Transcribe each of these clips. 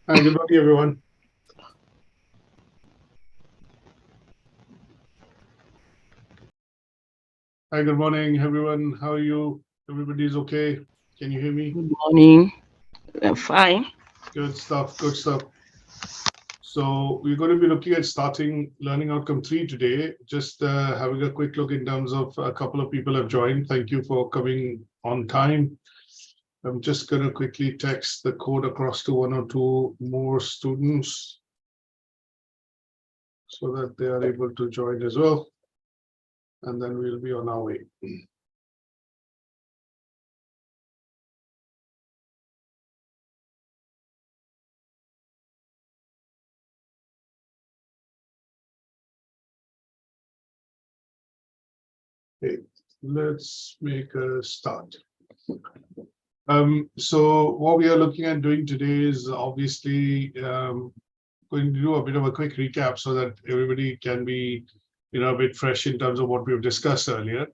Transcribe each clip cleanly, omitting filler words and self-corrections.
Hi, good morning, everyone. Hi, good morning, everyone. How are you? Everybody's okay? Can you hear me? Good morning. I'm fine. Good stuff, good stuff. So we're going to be looking at starting Learning Outcome 3 today. Just having a quick look in terms of a couple of people have joined. Thank you for coming on time. I'm just going to quickly text the code across to one or two more students so that they are able to join as well. And then we'll be on our way. Okay, let's make a start. So what we are looking at doing today is obviously going to do a bit of a quick recap so that everybody can be, a bit fresh in terms of what we've discussed earlier.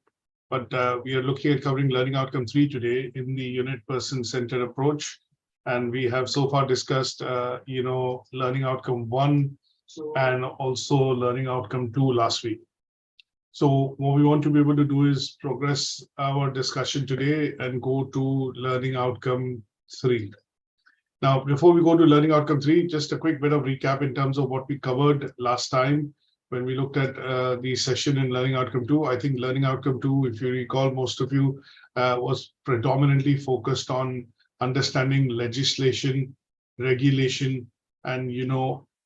But we are looking at covering Learning Outcome 3 today in the unit person-centered approach. And we have so far discussed, Learning Outcome 1 and also Learning Outcome 2 last week. So what we want to be able to do is progress our discussion today and go to Learning Outcome 3. Now, before we go to Learning Outcome 3, just a quick bit of recap in terms of what we covered last time when we looked at the session in Learning Outcome 2. I think Learning Outcome 2, if you recall, most of you, was predominantly focused on understanding legislation, regulation, and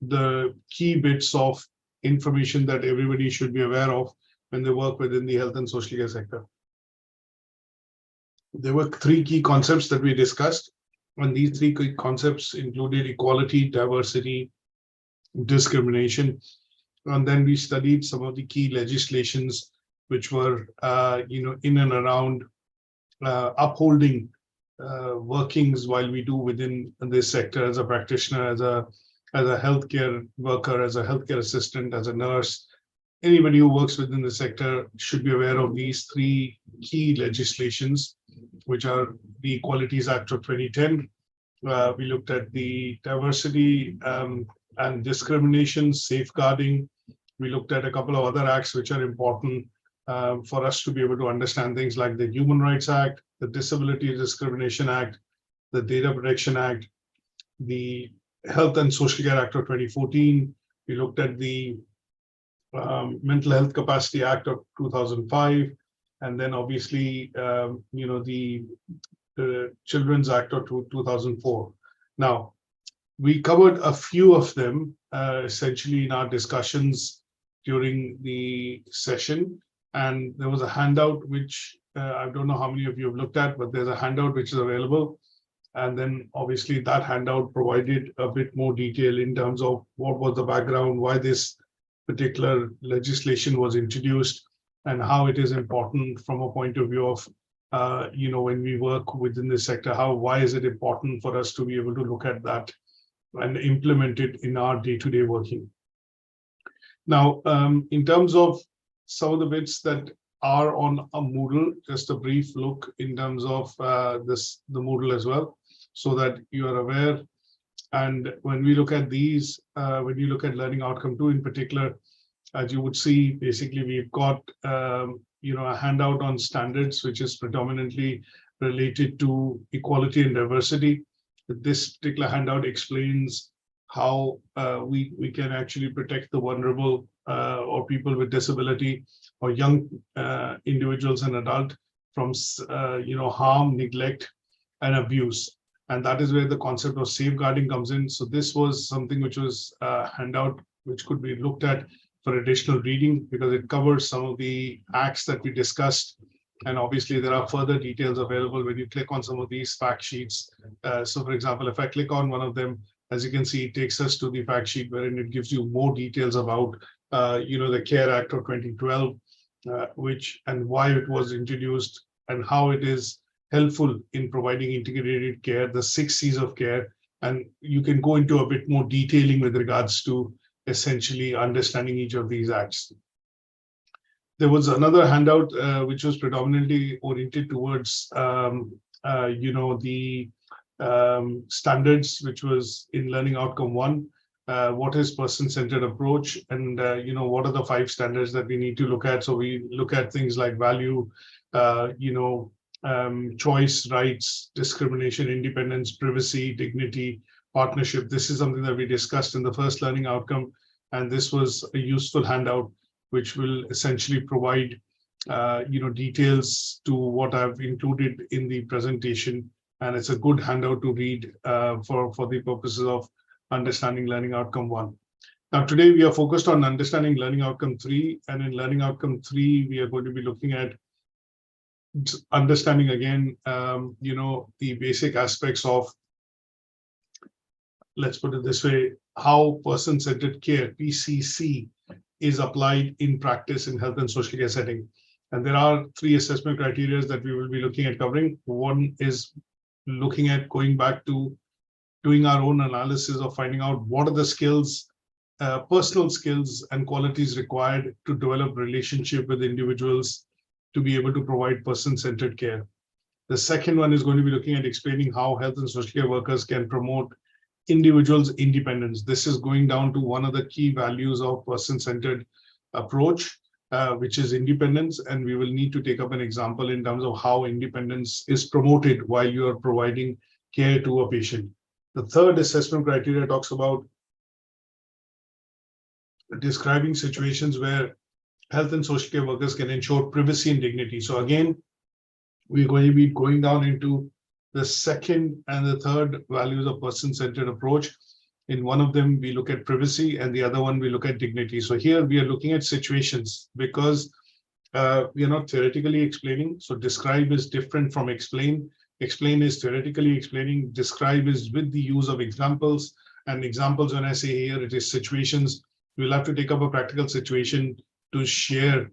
the key bits of information that everybody should be aware of when they work within the health and social care sector. There were three key concepts that we discussed, and these three key concepts included equality, diversity, discrimination. And then we studied some of the key legislations which were, in and around upholding workings while we do within this sector as a practitioner, as a healthcare worker, as a healthcare assistant, as a nurse. Anybody who works within the sector should be aware of these three key legislations, which are the Equalities Act of 2010. We looked at the diversity and discrimination, safeguarding. We looked at a couple of other acts which are important for us to be able to understand things like the Human Rights Act, the Disability Discrimination Act, the Data Protection Act, the Health and Social Care Act of 2014. We looked at the Mental Health Capacity Act of 2005, and then obviously, the Children's Act of 2004. Now, we covered a few of them essentially in our discussions during the session, and there was a handout which I don't know how many of you have looked at, but there's a handout which is available. And then obviously that handout provided a bit more detail in terms of what was the background, why this particular legislation was introduced, and how it is important from a point of view of, when we work within the sector, why is it important for us to be able to look at that and implement it in our day-to-day working. Now, in terms of some of the bits that are on a Moodle, just a brief look in terms of the Moodle as well, so that you are aware. And when we look at these, when you look at Learning Outcome 2 in particular, as you would see, basically we've got a handout on standards, which is predominantly related to equality and diversity. This particular handout explains how we can actually protect the vulnerable or people with disability or young individuals and adult from harm, neglect, and abuse. And that is where the concept of safeguarding comes in. So this was something which was a handout which could be looked at for additional reading, because it covers some of the acts that we discussed. And obviously there are further details available when you click on some of these fact sheets. So for example, if I click on one of them, as you can see, it takes us to the fact sheet wherein it gives you more details about, the Care Act of 2012, which and why it was introduced and how it is helpful in providing integrated care, the 6 C's of care. And you can go into a bit more detailing with regards to essentially understanding each of these acts. There was another handout which was predominantly oriented towards, the standards, which was in learning outcome 1. What is person-centered approach, and what are the 5 standards that we need to look at? So we look at things like value, choice, rights, discrimination, independence, privacy, dignity, partnership. This is something that we discussed in the first learning outcome, and this was a useful handout which will essentially provide details to what I've included in the presentation, and it's a good handout to read for the purposes of understanding learning outcome 1. Now today we are focused on understanding learning outcome 3, and in learning outcome 3 we are going to be looking at understanding again the basic aspects of, let's put it this way, how person-centered care, PCC, is applied in practice in health and social care setting. And there are 3 assessment criteria that we will be looking at covering. One is looking at going back to doing our own analysis of finding out what are the skills, personal skills and qualities required to develop relationship with individuals to be able to provide person-centered care. The second one is going to be looking at explaining how health and social care workers can promote individuals' independence. This is going down to one of the key values of person-centered approach, which is independence, and we will need to take up an example in terms of how independence is promoted while you are providing care to a patient. The third assessment criteria talks about describing situations where health and social care workers can ensure privacy and dignity. So again, we're going to be going down into the second and the third values of person-centered approach. In one of them, we look at privacy, and the other one, we look at dignity. So here we are looking at situations because we are not theoretically explaining. So describe is different from explain. Explain is theoretically explaining. Describe is with the use of examples. And examples, when I say here, it is situations. We'll have to take up a practical situation to share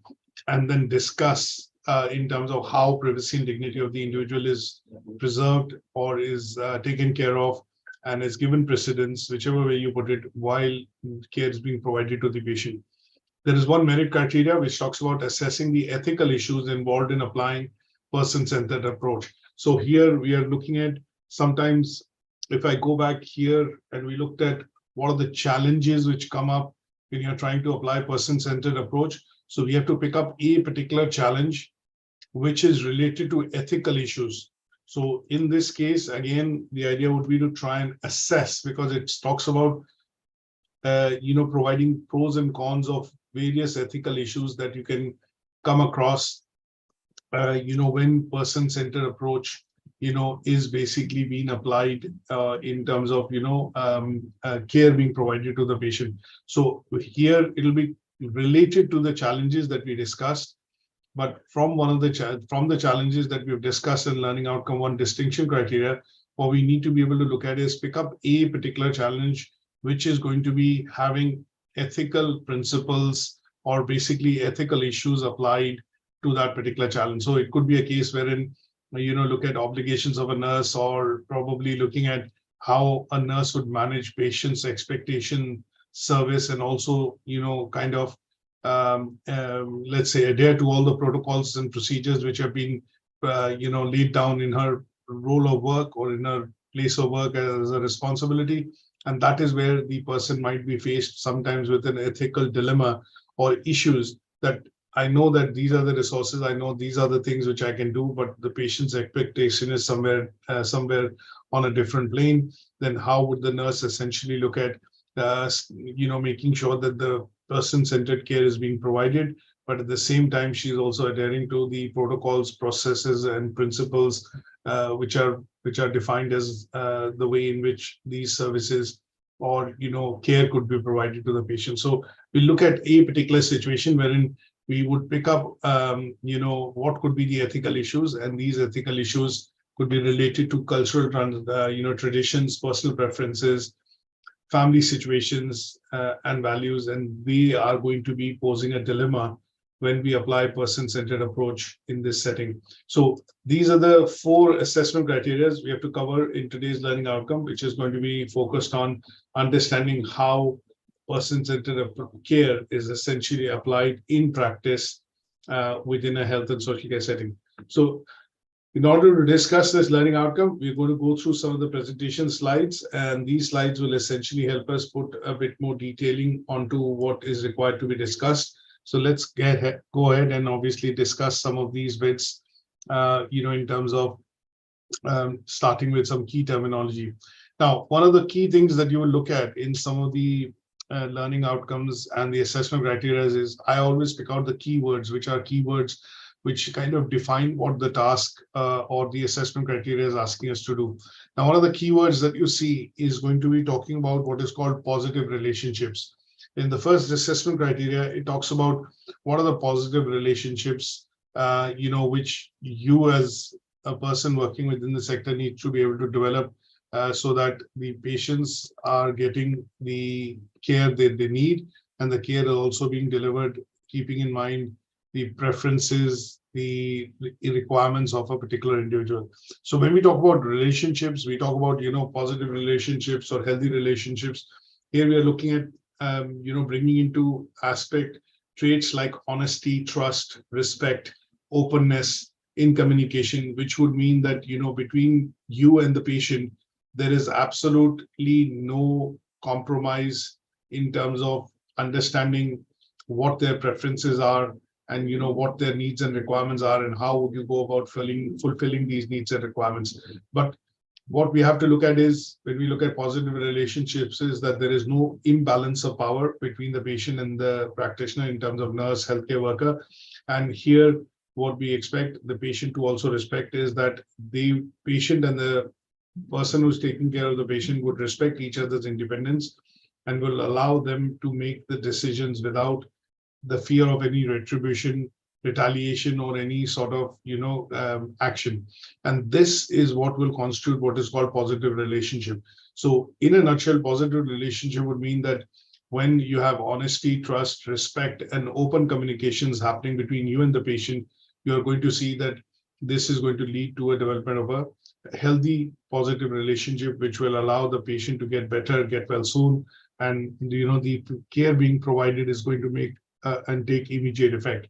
and then discuss in terms of how privacy and dignity of the individual is preserved or is taken care of and is given precedence, whichever way you put it, while care is being provided to the patient. There is one merit criteria which talks about assessing the ethical issues involved in applying person-centered approach. So here we are looking at, sometimes if I go back here and we looked at what are the challenges which come up when you're trying to apply person-centered approach. So we have to pick up a particular challenge which is related to ethical issues. So in this case, again, the idea would be to try and assess, because it talks about providing pros and cons of various ethical issues that you can come across when person-centered approach is basically being applied in terms of care being provided to the patient. So here it'll be related to the challenges that we discussed, but from the challenges that we've discussed in learning outcome 1 distinction criteria, what we need to be able to look at is pick up a particular challenge which is going to be having ethical principles or basically ethical issues applied to that particular challenge. So it could be a case wherein look at obligations of a nurse, or probably looking at how a nurse would manage patients' expectation service, and also kind of let's say adhere to all the protocols and procedures which have been laid down in her role of work or in her place of work as a responsibility. And that is where the person might be faced sometimes with an ethical dilemma or issues that I know that these are the resources, I know these are the things which I can do, but the patient's expectation is somewhere on a different plane. Then how would the nurse essentially look at making sure that the person-centered care is being provided, but at the same time she's also adhering to the protocols, processes and principles which are defined as the way in which these services or care could be provided to the patient. So we look at a particular situation wherein we would pick up what could be the ethical issues, and these ethical issues could be related to cultural traditions, personal preferences, family situations and values, and we are going to be posing a dilemma when we apply person-centered approach in this setting. So these are the 4 assessment criteria we have to cover in today's learning outcome, which is going to be focused on understanding how person-centered care is essentially applied in practice within a health and social care setting. So In order to discuss this learning outcome, we're going to go through some of the presentation slides, and these slides will essentially help us put a bit more detailing onto what is required to be discussed. So let's go ahead and obviously discuss some of these bits, in terms of starting with some key terminology. Now, one of the key things that you will look at in some of the learning outcomes and the assessment criteria is I always pick out the keywords, which are keywords which kind of define what the task or the assessment criteria is asking us to do. Now, one of the keywords that you see is going to be talking about what is called positive relationships. In the first assessment criteria, it talks about what are the positive relationships, which you as a person working within the sector need to be able to develop so that the patients are getting the care that they need, and the care is also being delivered, keeping in mind the preferences, the requirements of a particular individual. So when we talk about relationships, we talk about, positive relationships or healthy relationships. Here we are looking at, bringing into aspect traits like honesty, trust, respect, openness in communication, which would mean that, between you and the patient, there is absolutely no compromise in terms of understanding what their preferences are, and what their needs and requirements are, and how would you go about fulfilling these needs and requirements. But what we have to look at is, when we look at positive relationships, is that there is no imbalance of power between the patient and the practitioner in terms of nurse, healthcare worker. And here, what we expect the patient to also respect is that the patient and the person who's taking care of the patient would respect each other's independence and will allow them to make the decisions without the fear of any retribution, retaliation, or any sort of action. And this is what will constitute what is called positive relationship. So in a nutshell, positive relationship would mean that when you have honesty, trust, respect, and open communications happening between you and the patient, you're going to see that this is going to lead to a development of a healthy, positive relationship, which will allow the patient to get better, get well soon, and the care being provided is going to make and take immediate effect.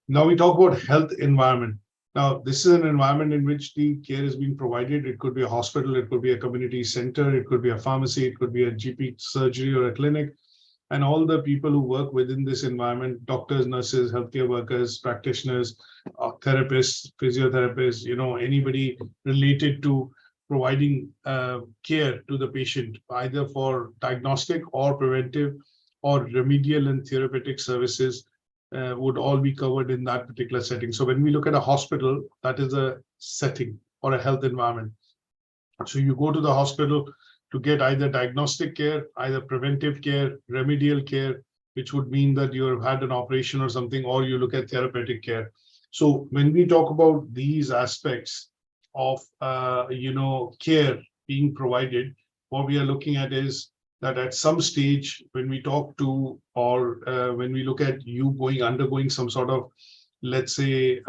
Now we talk about health environment. Now, this is an environment in which the care is being provided. It could be a hospital, it could be a community center, it could be a pharmacy, it could be a GP surgery or a clinic. And all the people who work within this environment, doctors, nurses, healthcare workers, practitioners, therapists, physiotherapists, anybody related to providing care to the patient, either for diagnostic or preventive or remedial and therapeutic services, would all be covered in that particular setting. So when we look at a hospital, that is a setting or a health environment. So you go to the hospital to get either diagnostic care, either preventive care, remedial care, which would mean that you have had an operation or something, or you look at therapeutic care. So when we talk about these aspects of care being provided, what we are looking at is that at some stage, when we talk to, or when we look at you undergoing some sort of, let's say,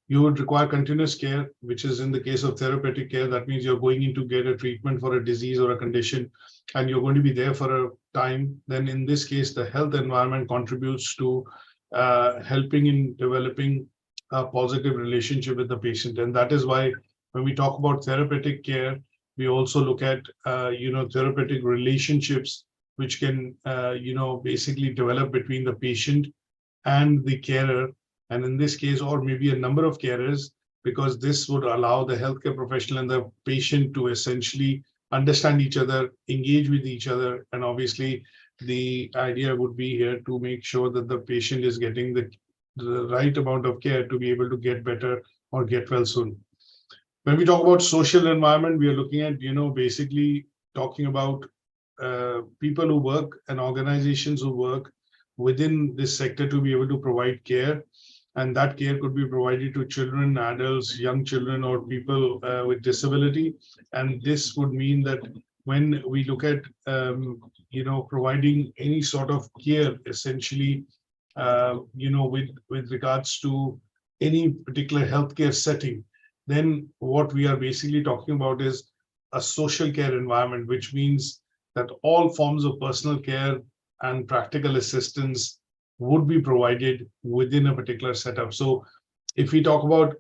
you would require continuous care, which is in the case of therapeutic care. That means you're going in to get a treatment for a disease or a condition, and you're going to be there for a time. Then in this case, the health environment contributes to helping in developing a positive relationship with the patient. And that is why when we talk about therapeutic care, we also look at, therapeutic relationships, which can, basically develop between the patient and the carer. And in this case, or maybe a number of carers, because this would allow the healthcare professional and the patient to essentially understand each other, engage with each other. And obviously, the idea would be here to make sure that the patient is getting the right amount of care to be able to get better or get well soon. When we talk about social environment, we are looking at, basically talking about people who work and organizations who work within this sector to be able to provide care. And that care could be provided to children, adults, young children, or people with disability. And this would mean that when we look at, providing any sort of care, essentially, with regards to any particular healthcare setting, then what we are basically talking about is a social care environment, which means that all forms of personal care and practical assistance would be provided within a particular setup. So If we talk about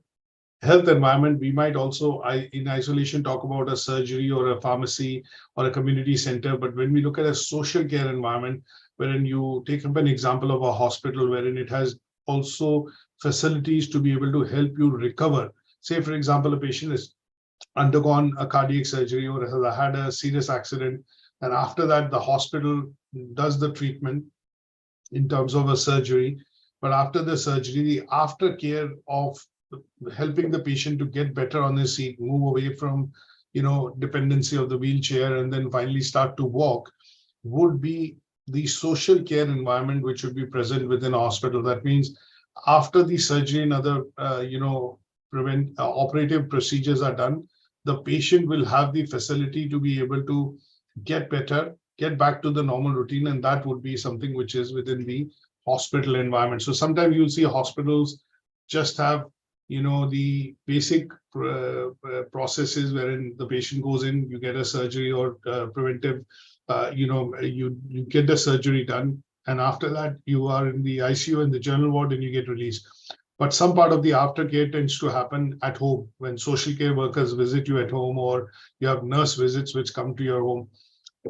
health environment, we might also in isolation talk about a surgery or a pharmacy or a community center. But when we look at a social care environment, wherein you take up an example of a hospital, wherein it has also facilities to be able to help you recover. Say, for example, a patient has undergone a cardiac surgery or has had a serious accident, and after that, the hospital does the treatment in terms of a surgery. But after the surgery, the aftercare of helping the patient to get better on his seat, move away from, dependency of the wheelchair, and then finally start to walk, would be the social care environment which would be present within a hospital. That means after the surgery and other, operative procedures are done, the patient will have the facility to be able to get better, get back to the normal routine, and that would be something which is within the hospital environment. So sometimes you'll see hospitals just have, the basic processes wherein the patient goes in, you get a surgery or preventive, you get the surgery done, and after that you are in the ICU and the general ward and you get released. But some part of the aftercare tends to happen at home when social care workers visit you at home, or you have nurse visits which come to your home.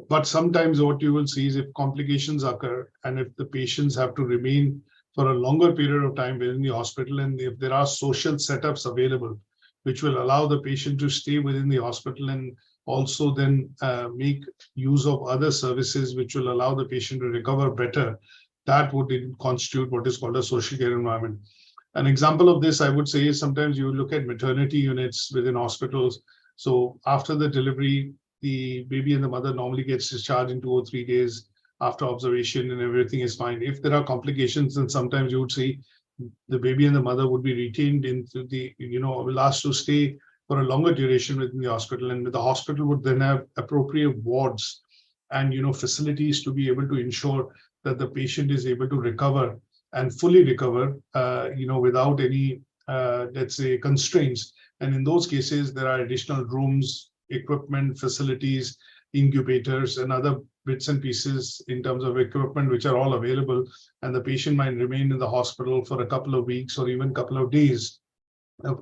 But sometimes what you will see is if complications occur and if the patients have to remain for a longer period of time within the hospital, and if there are social setups available, which will allow the patient to stay within the hospital and also then make use of other services which will allow the patient to recover better, that would constitute what is called a social care environment. An example of this, I would say, is sometimes you look at maternity units within hospitals. So after the delivery, the baby and the mother normally gets discharged in 2 or 3 days after observation and everything is fine. If there are complications, then sometimes you would see the baby and the mother would be retained into the, will ask to stay for a longer duration within the hospital, and the hospital would then have appropriate wards and, facilities to be able to ensure that the patient is able to recover and fully recover, without any, let's say, constraints. And in those cases, there are additional rooms, equipment, facilities, incubators, and other bits and pieces in terms of equipment, which are all available. And the patient might remain in the hospital for a couple of weeks or even a couple of days,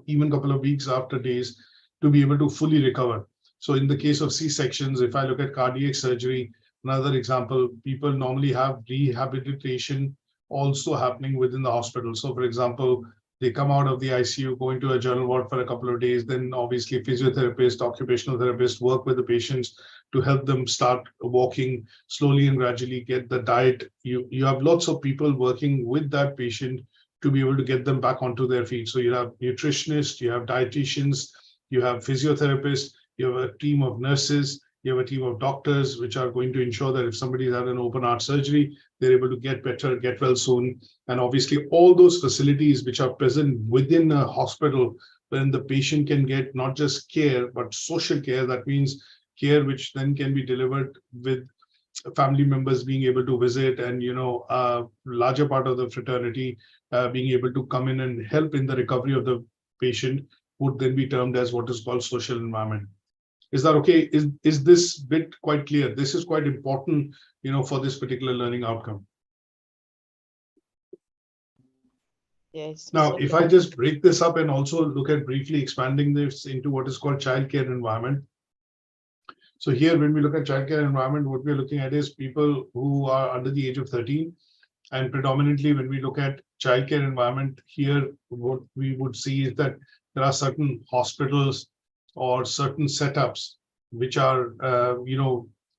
even a couple of weeks after days, to be able to fully recover. So in the case of C-sections, if I look at cardiac surgery, another example, people normally have rehabilitation also happening within the hospital. So for example, they come out of the ICU, go into a general ward for a couple of days, then obviously physiotherapists, occupational therapists work with the patients to help them start walking slowly and gradually, get the diet. You have lots of people working with that patient to be able to get them back onto their feet. So you have nutritionists, you have dietitians, you have physiotherapists, you have a team of nurses, you have a team of doctors, which are going to ensure that if somebody's had an open heart surgery, they're able to get better, get well soon. And obviously all those facilities which are present within a hospital, when the patient can get not just care, but social care. That means care which then can be delivered with family members being able to visit, and, larger part of the fraternity being able to come in and help in the recovery of the patient, would then be termed as what is called social environment. Is that okay? Is this bit quite clear? This is quite important, for this particular learning outcome. Yes. Now, Okay. if I just break this up and also look at briefly expanding this into what is called childcare environment. So here, when we look at childcare environment, what we're looking at is people who are under the age of 13. And predominantly, when we look at childcare environment here, what we would see is that there are certain hospitals or certain setups which are,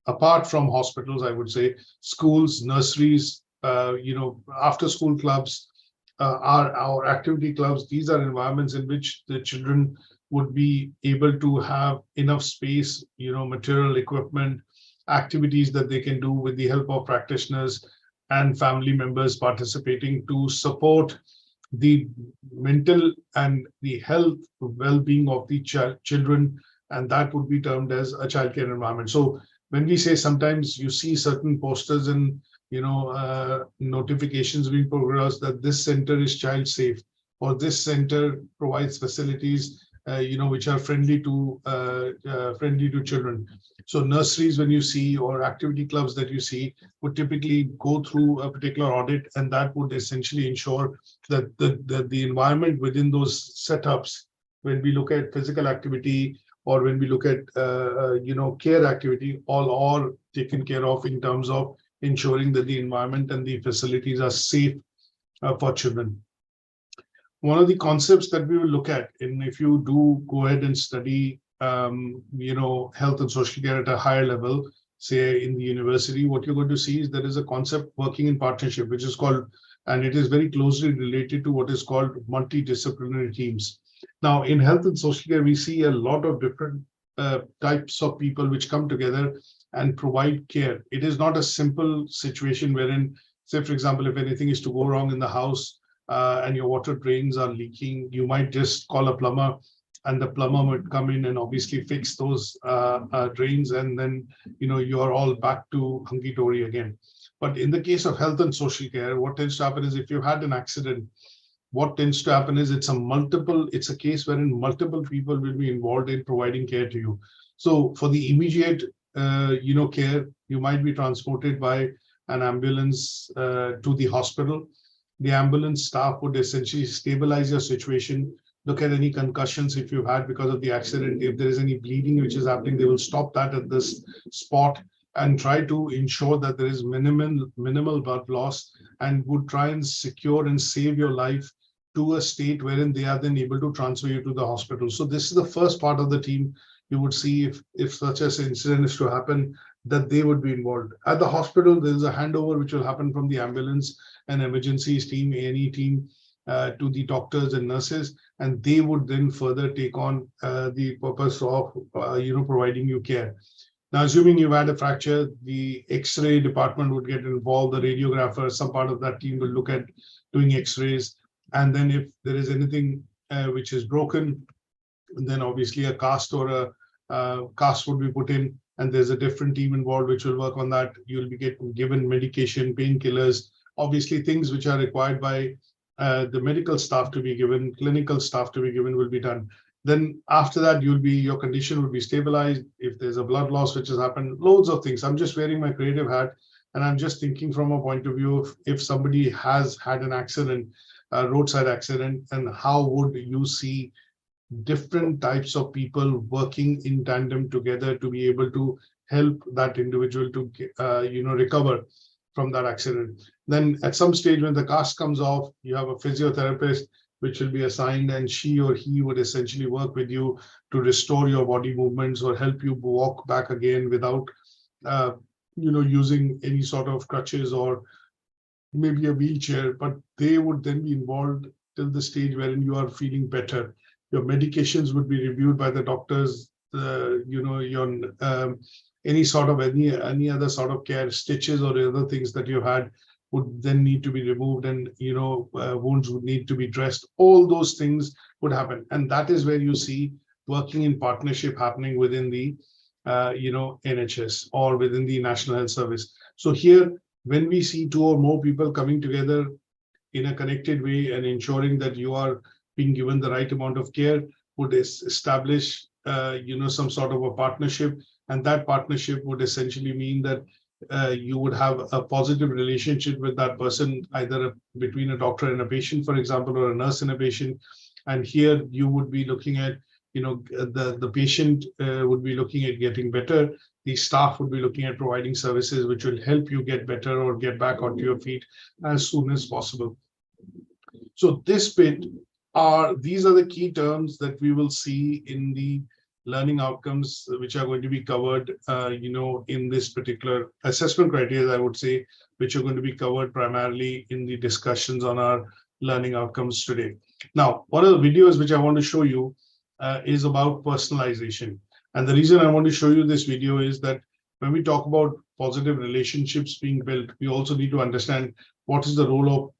apart from hospitals, I would say, schools, nurseries, after school clubs, our activity clubs. These are environments in which the children would be able to have enough space, material, equipment, activities that they can do with the help of practitioners and family members participating to support the mental and the health well-being of the children, and that would be termed as a childcare environment. So when we say, sometimes you see certain posters and notifications being progressed that this center is child safe, or this center provides facilities which are friendly to children. So nurseries, when you see, or activity clubs that you see, would typically go through a particular audit, and that would essentially ensure that the environment within those setups, when we look at physical activity or when we look at care activity, all are taken care of in terms of ensuring that the environment and the facilities are safe for children. One of the concepts that we will look at, and if you do go ahead and study, health and social care at a higher level, say in the university, what you're going to see is there is a concept working in partnership, which is called, and it is very closely related to what is called multidisciplinary teams. Now, in health and social care, we see a lot of different types of people which come together and provide care. It is not a simple situation wherein, say, for example, if anything is to go wrong in the house, and your water drains are leaking, you might just call a plumber, and the plumber would come in and obviously fix those drains, and then you are all back to hunky-dory again. But in the case of health and social care, what tends to happen is if you've had an accident, what tends to happen is it's a case wherein multiple people will be involved in providing care to you. So for the immediate care, you might be transported by an ambulance to the hospital. The ambulance staff would essentially stabilize your situation, look at any concussions if you've had because of the accident. If there is any bleeding which is happening, they will stop that at this spot and try to ensure that there is minimal blood loss, and would try and secure and save your life to a state wherein they are then able to transfer you to the hospital. So this is the first part of the team. You would see if such an incident is to happen, that they would be involved. At the hospital, there is a handover which will happen from the ambulance and emergencies team, A&E team, to the doctors and nurses, and they would then further take on the purpose of providing you care. Now, assuming you've had a fracture, the X-ray department would get involved, the radiographer, some part of that team will look at doing X-rays, and then if there is anything which is broken, then obviously a cast or a cast would be put in, and there's a different team involved which will work on that. You'll be given medication, painkillers, obviously things which are required by the medical staff to be given, clinical staff to be given will be done. Then after that, your condition will be stabilized. If there's a blood loss which has happened, loads of things. I'm just wearing my creative hat, and I'm just thinking from a point of view of if somebody has had an accident, a roadside accident, and how would you see different types of people working in tandem together to be able to help that individual to recover from that accident. Then at some stage when the cast comes off, you have a physiotherapist which will be assigned, and she or he would essentially work with you to restore your body movements or help you walk back again without using any sort of crutches or maybe a wheelchair. But they would then be involved till the stage wherein you are feeling better. Your medications would be reviewed by the doctors, any other sort of care, stitches or other things that you had would then need to be removed, and wounds would need to be dressed. All those things would happen, and that is where you see working in partnership happening within the NHS or within the National Health Service. So here, when we see two or more people coming together in a connected way and ensuring that you are being given the right amount of care, would establish some sort of a partnership, and that partnership would essentially mean that you would have a positive relationship with that person, either between a doctor and a patient, for example, or a nurse and a patient. And here you would be looking at, the patient would be looking at getting better. The staff would be looking at providing services which will help you get better or get back onto your feet as soon as possible. So this bit these are the key terms that we will see in the learning outcomes, which are going to be covered, in this particular assessment criteria, I would say, which are going to be covered primarily in the discussions on our learning outcomes today. Now, one of the videos which I want to show you is about personalization. And the reason I want to show you this video is that when we talk about positive relationships being built, we also need to understand what is the role of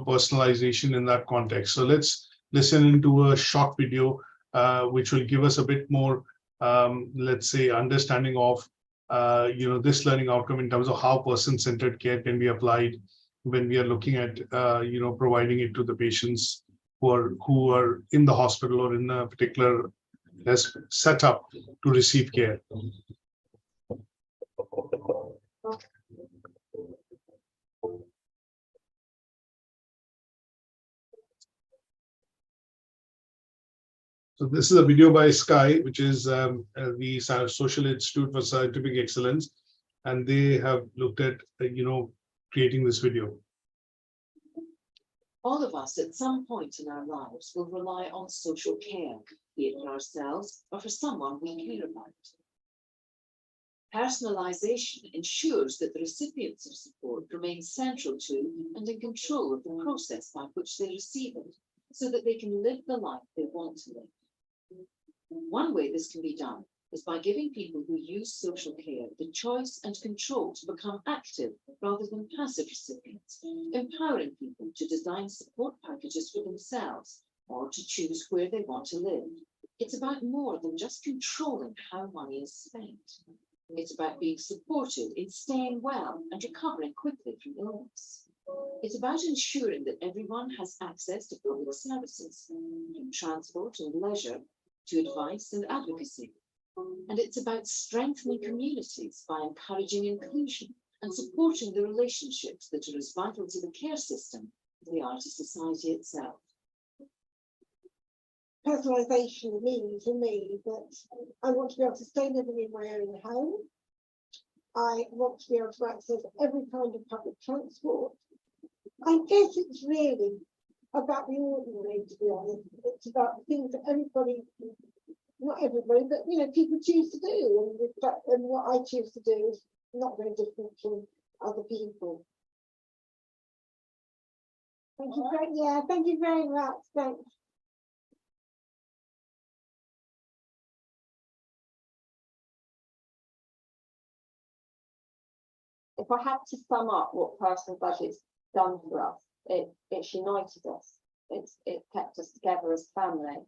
personalization in that context. So let's listen into a short video which will give us a bit more, let's say, understanding of this learning outcome in terms of how person-centered care can be applied when we are looking at providing it to the patients who are in the hospital or in a particular setup to receive care. So this is a video by Sky, which is the Social Institute for Scientific Excellence, and they have looked at creating this video. All of us at some point in our lives will rely on social care, be it for ourselves or for someone we care about. Personalisation ensures that the recipients of support remain central to and in control of the process by which they receive it, so that they can live the life they want to live. One way this can be done is by giving people who use social care the choice and control to become active rather than passive recipients, empowering people to design support packages for themselves or to choose where they want to live. It's about more than just controlling how money is spent. It's about being supported in staying well and recovering quickly from illness. It's about ensuring that everyone has access to public services, from transport and leisure to advice and advocacy. And it's about strengthening communities by encouraging inclusion and supporting the relationships that are as vital to the care system as they are to society itself. Personalisation means for me that I want to be able to stay living in my own home. I want to be able to access every kind of public transport. I guess it's really about the ordinary, to be honest. It's about the things that everybody, not everybody, but people choose to do, and what I choose to do is not very different from other people. Thank you very much. Thanks. If I had to sum up what personal budget's done for us, it's united us. It kept us together as family.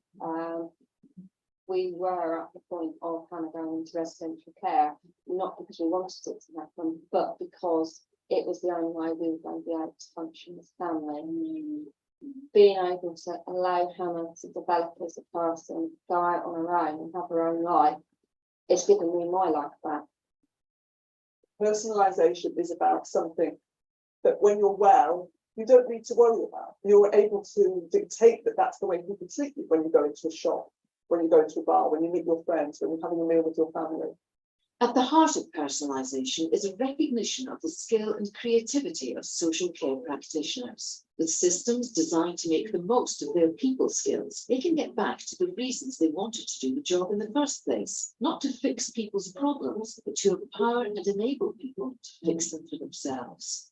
We were at the point of kind of going into residential care, not because we wanted it to happen, but because it was the only way we were going to be able to function as family. Being able to allow Hannah to develop as a person, go out on her own and have her own life, it's given me my life back. Personalisation is about something that when you're well, you don't need to worry about. You're able to dictate that that's the way people treat you when you go into a shop, when you go into a bar, when you meet your friends, when you're having a meal with your family. At the heart of personalisation is a recognition of the skill and creativity of social care practitioners. With systems designed to make the most of their people skills, they can get back to the reasons they wanted to do the job in the first place, not to fix people's problems, but to empower and enable people to fix them for themselves.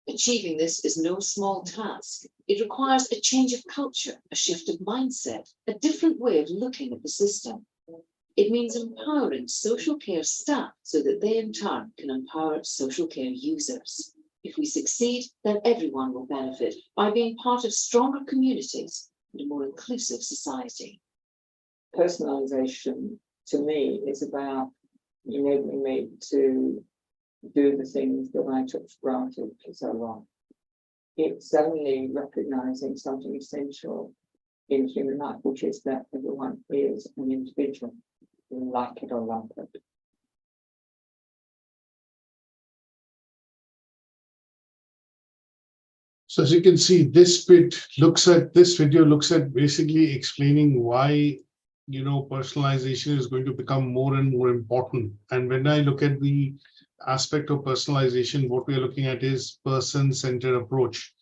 Achieving this is no small task. It requires a change of culture, a shift of mindset, a different way of looking at the system. It means empowering social care staff so that they in turn can empower social care users. If we succeed, then everyone will benefit by being part of stronger communities and a more inclusive society. Personalisation to me is about enabling me to do the things that I took for granted for so long. It's only recognising something essential in human life, which is that everyone is an individual, like it or lump it. So as you can see, this video looks at basically explaining why personalization is going to become more and more important. And when I look at the aspect of personalization, what we are looking at is person-centered approach,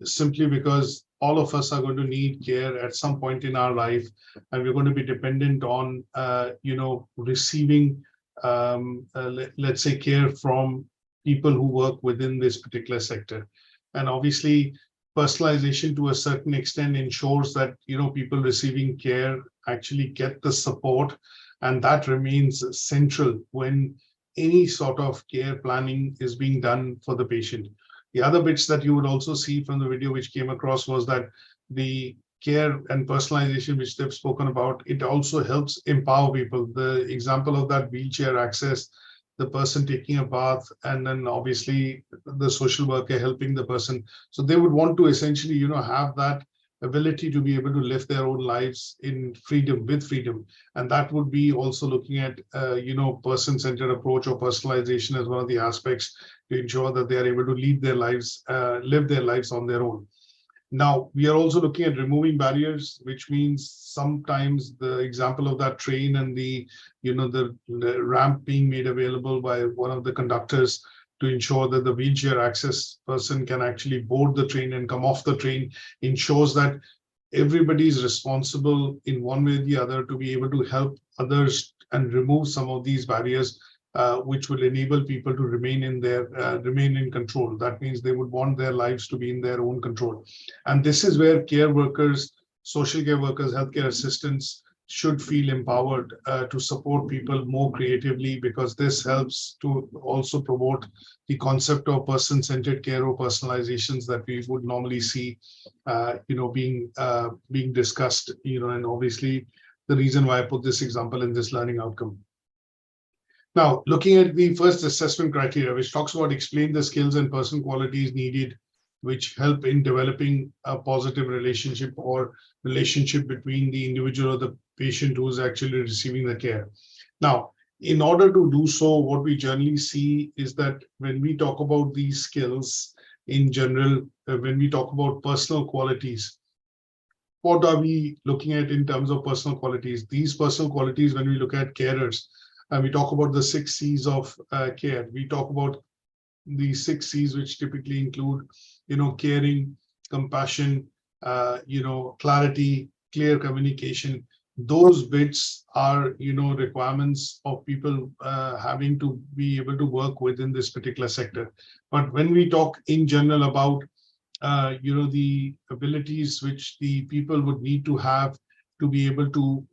simply because all of us are going to need care at some point in our life, and we're going to be dependent on receiving let's say care from people who work within this particular sector. And obviously personalization to a certain extent ensures that people receiving care actually get the support, and that remains central when any sort of care planning is being done for the patient. The other bits that you would also see from the video which came across was that the care and personalization which they've spoken about, it also helps empower people. The example of that wheelchair access, the person taking a bath, and then obviously the social worker helping the person. So they would want to essentially have that ability to be able to live their own lives in freedom, with freedom. And that would be also looking at, person-centered approach or personalization as one of the aspects to ensure that they are able to live their lives on their own. Now, we are also looking at removing barriers, which means sometimes the example of that train and the ramp being made available by one of the conductors to ensure that the wheelchair access person can actually board the train and come off the train ensures that everybody is responsible in one way or the other to be able to help others and remove some of these barriers, which will enable people to remain in control. That means they would want their lives to be in their own control. And this is where care workers, social care workers, healthcare assistants should feel empowered to support people more creatively, because this helps to also promote the concept of person-centered care or personalizations that we would normally see, being discussed, and obviously the reason why I put this example in this learning outcome. Now, looking at the first assessment criteria, which talks about explain the skills and person qualities needed, which help in developing a positive relationship or relationship between the individual or the patient who is actually receiving the care. Now, in order to do so, what we generally see is that when we talk about these skills in general, when we talk about personal qualities, what are we looking at in terms of personal qualities? These personal qualities, when we look at carers, and we talk about the 6 C's of care, we talk about the 6 C's, which typically include, caring, compassion, clarity, clear communication. Those bits are, requirements of people having to be able to work within this particular sector. But when we talk in general about, the abilities which the people would need to have to be able to,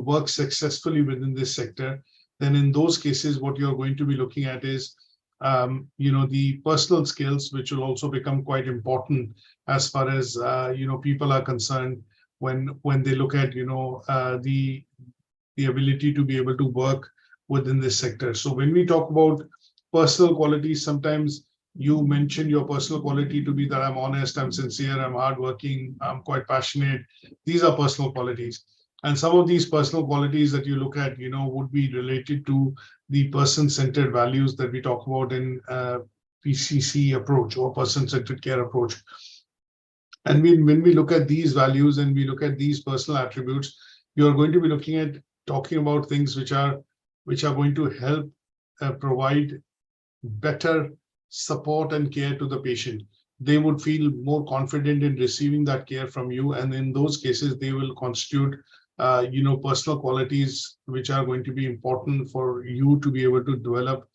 work successfully within this sector, then in those cases, what you're going to be looking at is, the personal skills, which will also become quite important as far as, people are concerned when they look at, the ability to be able to work within this sector. So when we talk about personal qualities, sometimes you mention your personal quality to be that I'm honest, I'm sincere, I'm hardworking, I'm quite passionate. These are personal qualities. And some of these personal qualities that you look at, would be related to the person-centered values that we talk about in PCC approach or person-centered care approach. And when we look at these values and we look at these personal attributes, you're going to be talking about things which are going to help provide better support and care to the patient. They would feel more confident in receiving that care from you, and in those cases, they will constitute personal qualities which are going to be important for you to be able to develop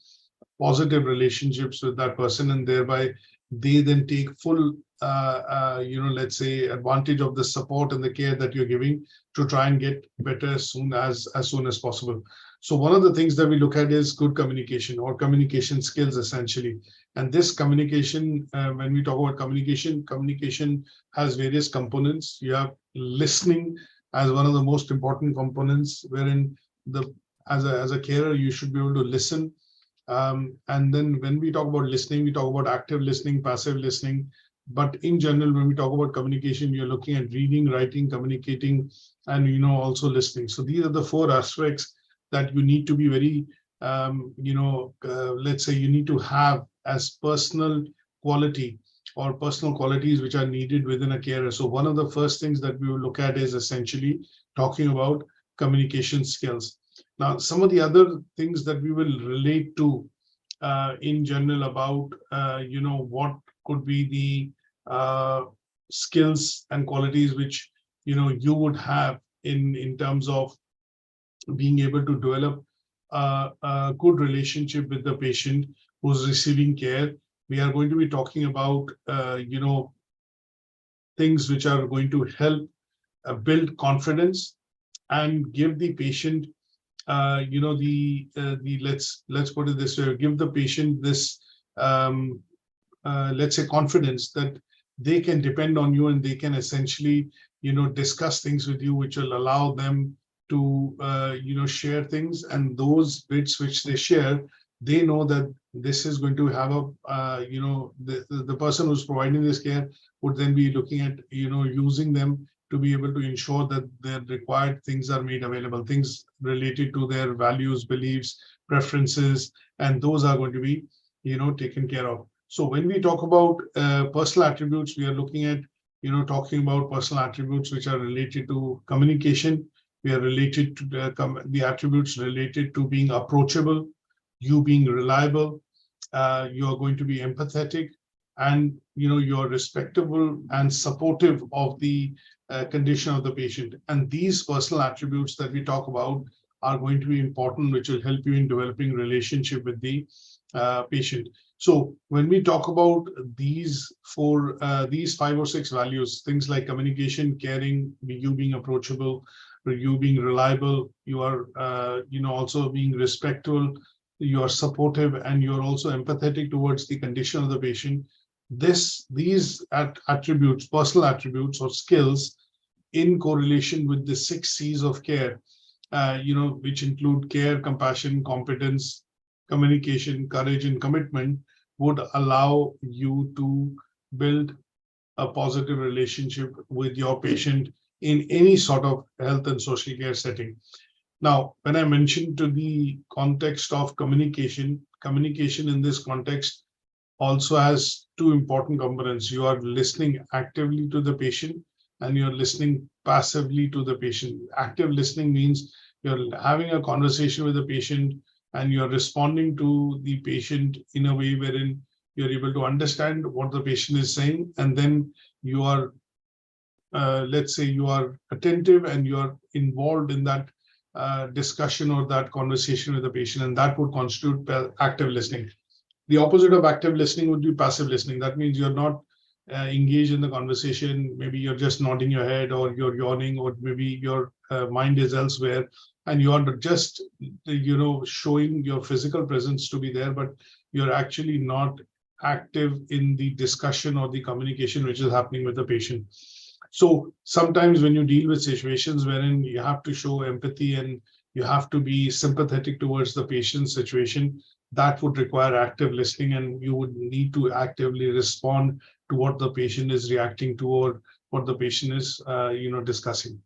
positive relationships with that person, and thereby they then take full, let's say, advantage of the support and the care that you're giving to try and get better as soon as possible. So one of the things that we look at is good communication or communication skills, essentially. And this communication, when we talk about communication has various components. You have listening as one of the most important components, wherein as a carer, you should be able to listen. And then when we talk about listening, we talk about active listening, passive listening. But in general, when we talk about communication, you're looking at reading, writing, communicating, and also listening. So these are the 4 aspects that you need to be very, let's say you need to have as personal quality or personal qualities which are needed within a carer. So one of the first things that we will look at is essentially talking about communication skills. Now, some of the other things that we will relate to in general about, what could be the skills and qualities which, you would have in terms of being able to develop a good relationship with the patient who's receiving care. We are going to be talking about, things which are going to help build confidence and give the patient, let's put it this way, give the patient this, let's say, confidence that they can depend on you and they can essentially, discuss things with you, which will allow them to, share things, and those bits which they share they know that this is going to have a, the person who's providing this care would then be looking at, using them to be able to ensure that their required things are made available, things related to their values, beliefs, preferences, and those are going to be, taken care of. So when we talk about personal attributes, we are looking at, talking about personal attributes which are related to communication. We are related to the attributes related to being approachable, you being reliable, you are going to be empathetic, and you're respectable and supportive of the condition of the patient. And these personal attributes that we talk about are going to be important, which will help you in developing relationship with the patient. So when we talk about these 5 or 6 values, things like communication, caring, you being approachable, you being reliable, you are also being respectful, you are supportive, and you're also empathetic towards the condition of the patient. These attributes, personal attributes or skills, in correlation with the 6 C's of care, which include care, compassion, competence, communication, courage, and commitment, would allow you to build a positive relationship with your patient in any sort of health and social care setting. Now, when I mentioned to the context of communication in this context also has 2 important components. You are listening actively to the patient and you're listening passively to the patient. Active listening means you're having a conversation with the patient and you're responding to the patient in a way wherein you're able to understand what the patient is saying, and then you are, let's say, you are attentive and you are involved in that discussion or that conversation with the patient, and that would constitute active listening. The opposite of active listening would be passive listening. That means you're not engaged in the conversation. Maybe you're just nodding your head, or you're yawning, or maybe your mind is elsewhere, and you are just, showing your physical presence to be there, but you're actually not active in the discussion or the communication which is happening with the patient. So sometimes when you deal with situations wherein you have to show empathy and you have to be sympathetic towards the patient's situation, that would require active listening, and you would need to actively respond to what the patient is reacting to or what the patient is, discussing.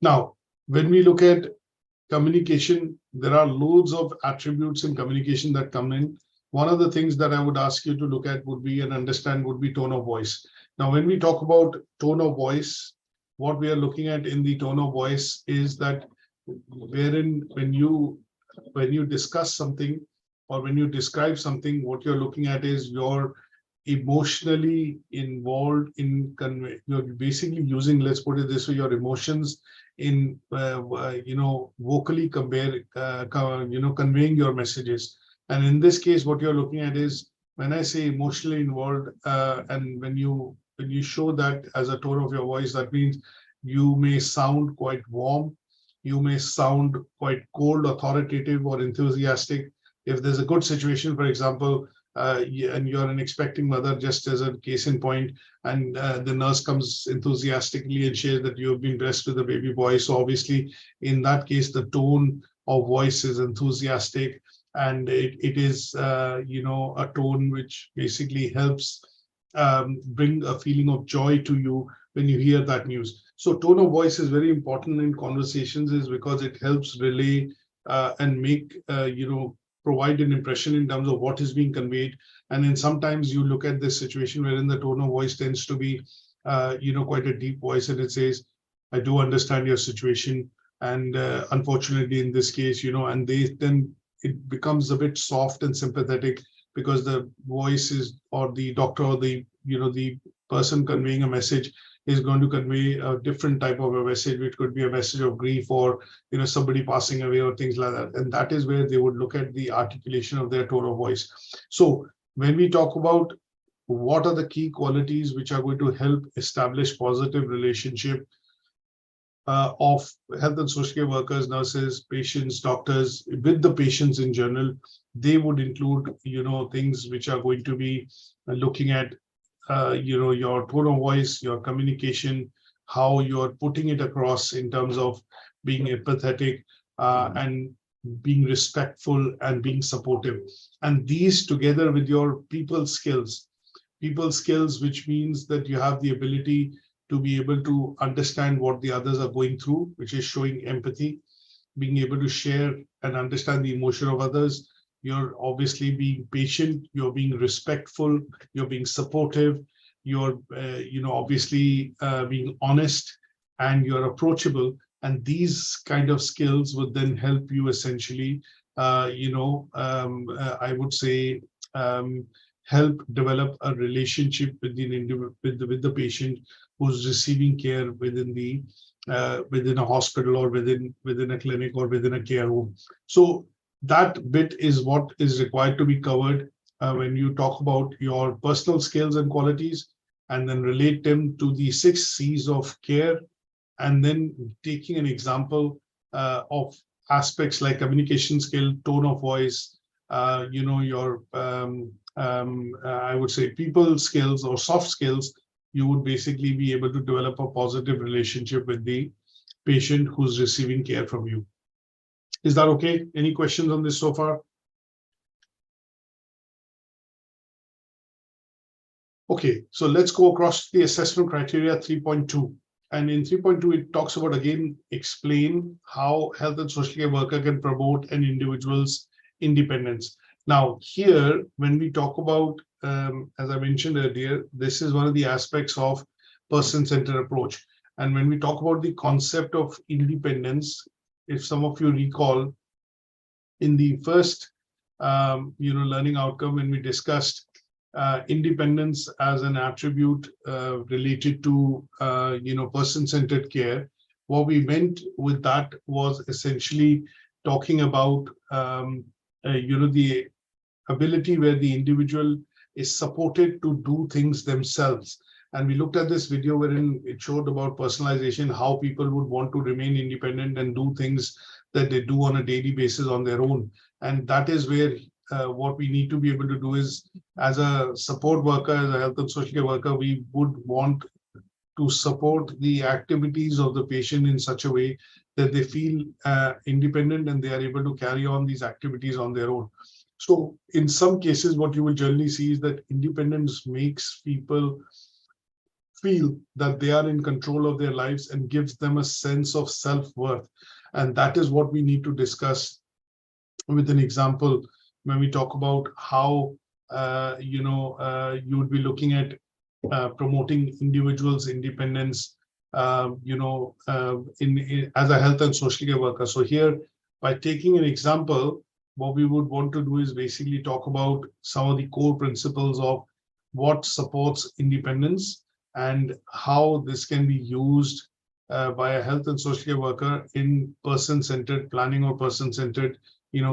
Now, when we look at communication, there are loads of attributes in communication that come in. One of the things that I would ask you to look at would be and understand would be tone of voice. Now, when we talk about tone of voice, what we are looking at in the tone of voice is that wherein when you discuss something or when you describe something, what you're looking at is you're emotionally involved in you're basically using, let's put it this way, your emotions in vocally conveying your messages. And in this case, what you're looking at is, when I say emotionally involved, and when you show that as a tone of your voice, that means you may sound quite warm, you may sound quite cold, authoritative, or enthusiastic. If there's a good situation, for example, and you're an expecting mother, just as a case in point, and the nurse comes enthusiastically and shares that you have been blessed with a baby boy. So obviously, in that case, the tone of voice is enthusiastic, and it is, a tone which basically helps bring a feeling of joy to you when you hear that news. So tone of voice is very important in conversations, is because it helps relay and make, provide an impression in terms of what is being conveyed. And then sometimes you look at this situation wherein the tone of voice tends to be, quite a deep voice, and it says, I do understand your situation. And unfortunately, in this case, and then it becomes a bit soft and sympathetic, because the voice is, or the doctor, or the person conveying a message is going to convey a different type of a message, which could be a message of grief, or somebody passing away, or things like that. And that is where they would look at the articulation of their tone of voice. So when we talk about what are the key qualities which are going to help establish positive relationship of health and social care workers, nurses, patients, doctors, with the patients in general, they would include, things which are going to be looking at, your tone of voice, your communication, how you're putting it across in terms of being empathetic, and being respectful, and being supportive. And these together with your people skills, which means that you have the ability to be able to understand what the others are going through, which is showing empathy, being able to share and understand the emotion of others. You're obviously being patient, you're being respectful, you're being supportive, you're obviously being honest, and you're approachable. And these kind of skills would then help you essentially, I would say, help develop a relationship with the patient who's receiving care within a hospital, or within a clinic, or within a care home. So that bit is what is required to be covered when you talk about your personal skills and qualities, and then relate them to the 6 C's of care, and then taking an example of aspects like communication skill, tone of voice, your I would say people skills or soft skills. You would basically be able to develop a positive relationship with the patient who's receiving care from you. Is that okay? Any questions on this so far? Okay, so let's go across the assessment criteria 3.2. And in 3.2, it talks about, again, explain how health and social care worker can promote an individual's independence. Now, here, when we talk about, as I mentioned earlier, this is one of the aspects of person-centered approach. And when we talk about the concept of independence, if some of you recall, in the first learning outcome, when we discussed independence as an attribute related to person-centered care, what we meant with that was essentially talking about the ability where the individual is supported to do things themselves. And we looked at this video wherein it showed about personalization, how people would want to remain independent and do things that they do on a daily basis on their own. And that is where what we need to be able to do is, as a support worker, as a health and social care worker, we would want to support the activities of the patient in such a way that they feel independent and they are able to carry on these activities on their own. So in some cases, what you will generally see is that independence makes people feel that they are in control of their lives and gives them a sense of self-worth. And that is what we need to discuss with an example when we talk about how you would be looking at promoting individuals' independence as a health and social care worker. So here, by taking an example, what we would want to do is basically talk about some of the core principles of what supports independence and how this can be used by a health and social care worker in person-centered planning or person-centered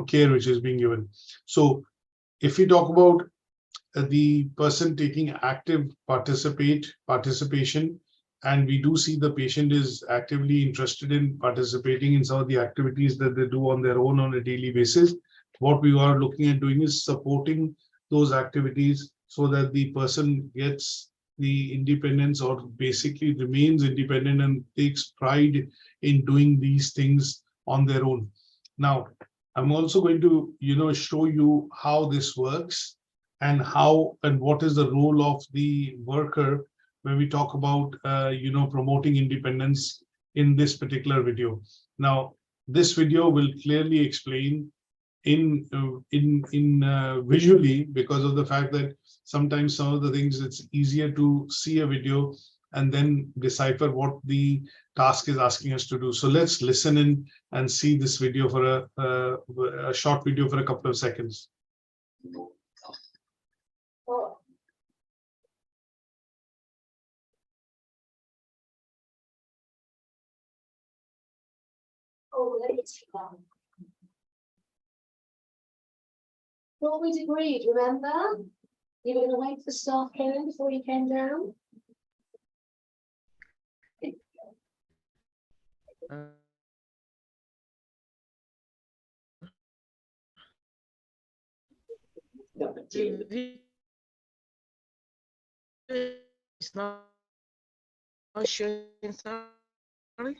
care which is being given. So if we talk about the person taking active participation, and we do see the patient is actively interested in participating in some of the activities that they do on their own on a daily basis, what we are looking at doing is supporting those activities so that the person gets the independence or basically remains independent and takes pride in doing these things on their own. Now, I'm also going to, show you how this works and what is the role of the worker when we talk about, promoting independence in this particular video. Now, this video will clearly explain visually, because of the fact that sometimes some of the things it's easier to see a video and then decipher what the task is asking us to do. So let's listen in and see this video for a short video for a couple of seconds. What we'd agreed, remember? You were going to wait for staff came in before you came down? It's not showing, sorry.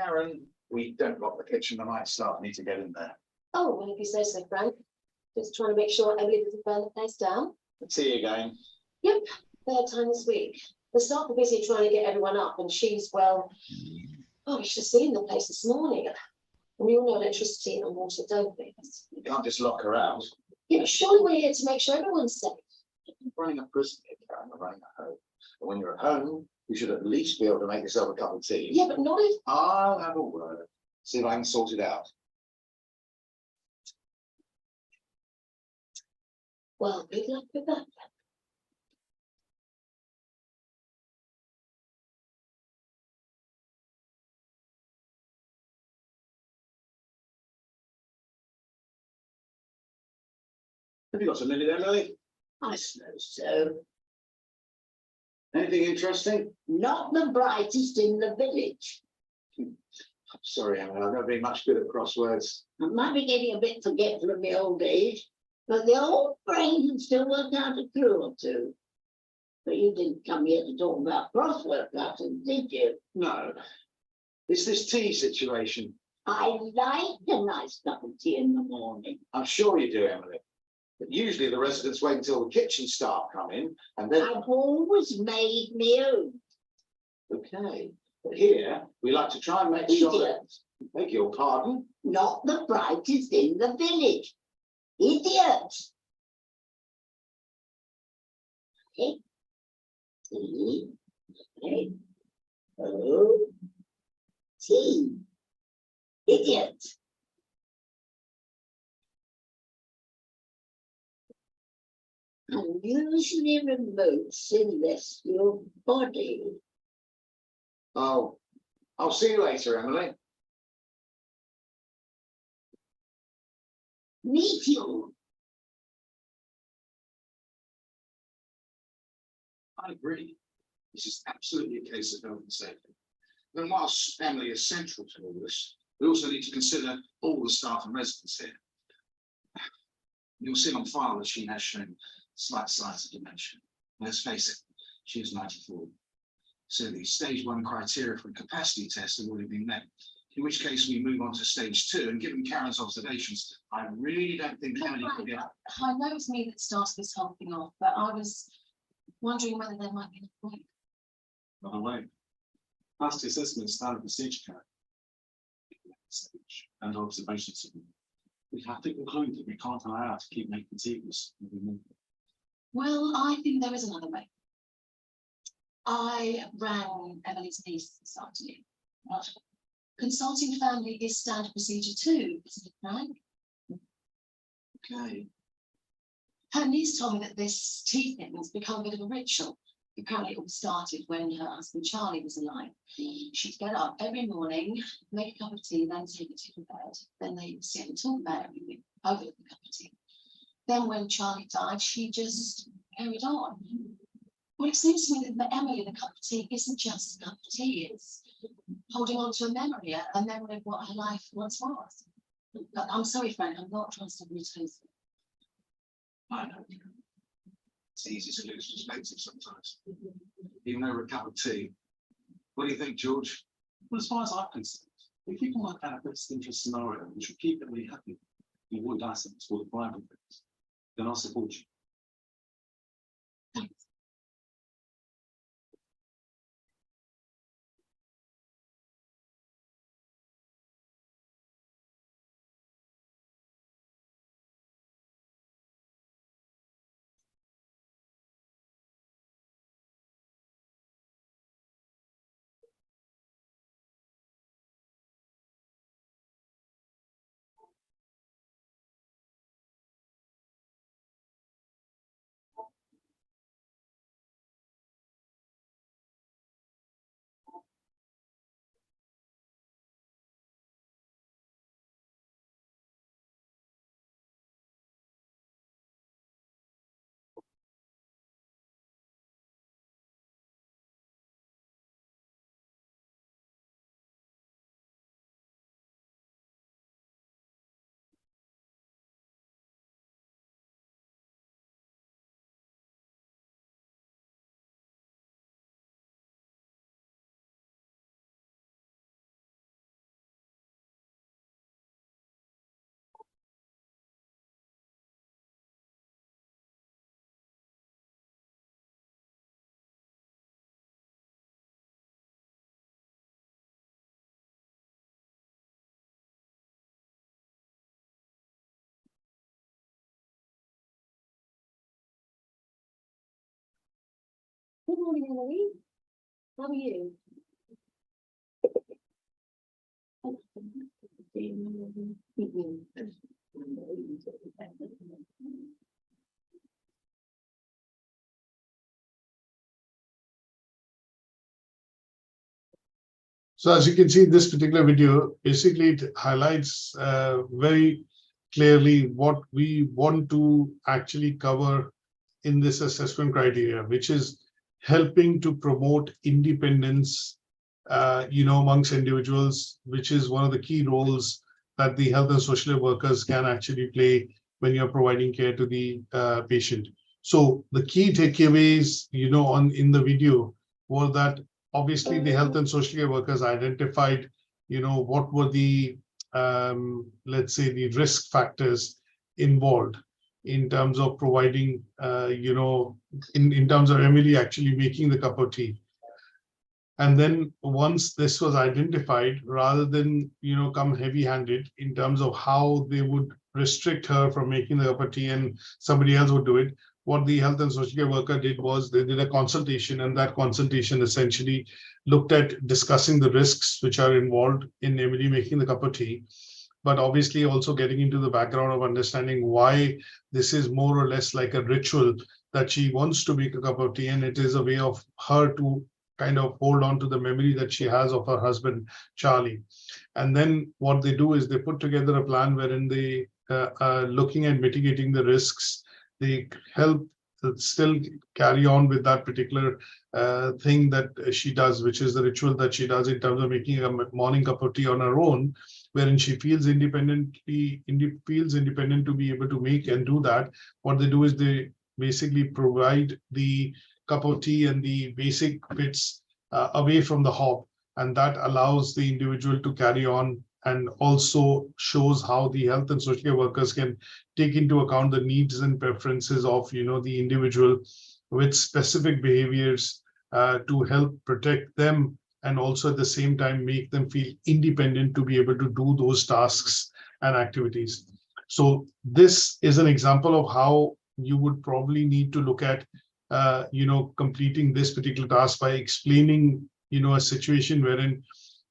Karen, we don't lock the kitchen tonight, staff need to get in there. Oh, well, if you say so, Frank. Just trying to make sure Emily doesn't burn the place down. See you again. Yep, third time this week. The staff are busy trying to get everyone up, and she's, well, oh, we should have seen the place this morning. And we all know electricity and water, don't we? You can't just lock her out. Yeah, but surely we're here to make sure everyone's safe. You're running a prison here, Karen, you're running a home. And when you're at home, you should at least be able to make yourself a cup of tea. Yeah, but not if. I'll have a word. See if I can sort it out. Well, good luck with that. Have you got a minute, Emily? I suppose so. Anything interesting? Not the brightest in the village. I'm sorry, Emily, I've never been much good at crosswords. I might be getting a bit forgetful of my old age, but the old brain can still work out a clue or two. But you didn't come here to talk about crossword patterns, did you? No. It's this tea situation. I like a nice cup of tea in the morning. I'm sure you do, Emily. But usually the residents wait until the kitchen staff come in and then. I've always made me own. Okay. But here, we like to try and make sure that. Idiot. Beg your pardon? Not the brightest in the village. Idiot. T. O. T. Idiot. Unusually remote celestial body. Oh, I'll see you later, Emily. Meteor. I agree. This is absolutely a case of health and safety. Then whilst Emily is central to all this, we also need to consider all the staff and residents here. You'll see on file that she has shown slight signs of dementia. Let's face it, she is 94. So the stage 1 criteria for a capacity test have already been met. In which case we move on to stage 2, and given Karen's observations, I really don't think Emily could get. I know it's me that started this whole thing off, but I was wondering whether there might be a way. By the way, capacity assessment is standard procedure, Karen. Stage and observation signal. We have to conclude that we can't allow her to keep making secrets. Well, I think there is another way. I rang Emily's niece this afternoon. Right. Consulting family is standard procedure too, isn't it, Frank? Okay. Her niece told me that this tea thing has become a bit of a ritual. Apparently it all started when her husband Charlie was alive. She'd get up every morning, make a cup of tea, then take it to bed. Then they would sit and talk about everything over the cup of tea. Then when Charlie died, she just carried on. Well, it seems to me that for Emily, the cup of tea isn't just a cup of tea, it's holding on to a memory of what her life once was. But I'm sorry, Frank, I'm not trying to stop you toes. I know. It's easy to lose perspective sometimes, even over a cup of tea. What do you think, George? Well, as far as I'm concerned, if you can work out a best interest scenario which will keep everybody happy, you avoid assets for the private things, then I'll support you. morning, Emily. How are you? So as you can see in this particular video, basically it highlights very clearly what we want to actually cover in this assessment criteria, which is helping to promote independence, amongst individuals, which is one of the key roles that the health and social workers can actually play when you're providing care to the patient. So the key takeaways, in the video were that obviously the health and social care workers identified, what were the, let's say, the risk factors involved in terms of providing, in terms of Emily actually making the cup of tea. And then once this was identified, rather than, come heavy-handed in terms of how they would restrict her from making the cup of tea and somebody else would do it, what the health and social care worker did was they did a consultation, and that consultation essentially looked at discussing the risks which are involved in Emily making the cup of tea, but obviously also getting into the background of understanding why this is more or less like a ritual that she wants to make a cup of tea, and it is a way of her to kind of hold on to the memory that she has of her husband, Charlie. And then what they do is they put together a plan wherein they looking at mitigating the risks. They help still carry on with that particular thing that she does, which is the ritual that she does in terms of making a morning cup of tea on her own, wherein she feels independent to be able to make and do that. What they do is they basically provide the cup of tea and the basic bits away from the hob, and that allows the individual to carry on, and also shows how the health and social care workers can take into account the needs and preferences of the individual with specific behaviors to help protect them, and also at the same time make them feel independent to be able to do those tasks and activities. So this is an example of how you would probably need to look at completing this particular task by explaining a situation wherein,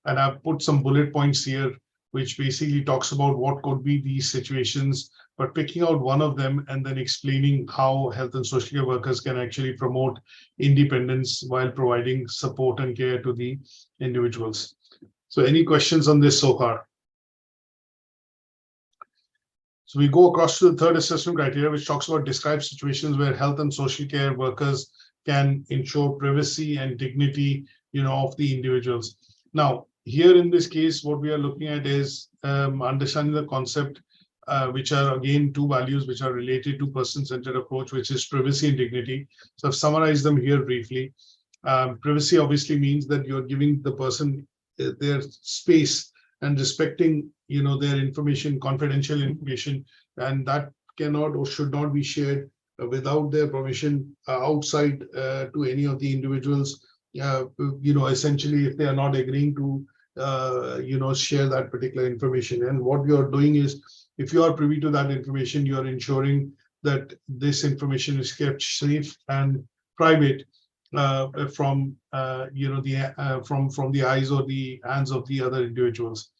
and I've put some bullet points here which basically talks about what could be these situations, but picking out one of them and then explaining how health and social care workers can actually promote independence while providing support and care to the individuals. So any questions on this so far? So we go across to the third assessment criteria, which talks about describe situations where health and social care workers can ensure privacy and dignity, of the individuals. Now, here in this case, what we are looking at is understanding the concept, which are again two values which are related to person-centered approach, which is privacy and dignity. So I've summarized them here briefly. Privacy obviously means that you're giving the person their space and respecting, their information, confidential information, and that cannot or should not be shared without their permission outside to any of the individuals. Essentially, if they are not agreeing to, share that particular information. And what you're doing is, if you are privy to that information, you are ensuring that this information is kept safe and private from the eyes or the hands of the other individuals.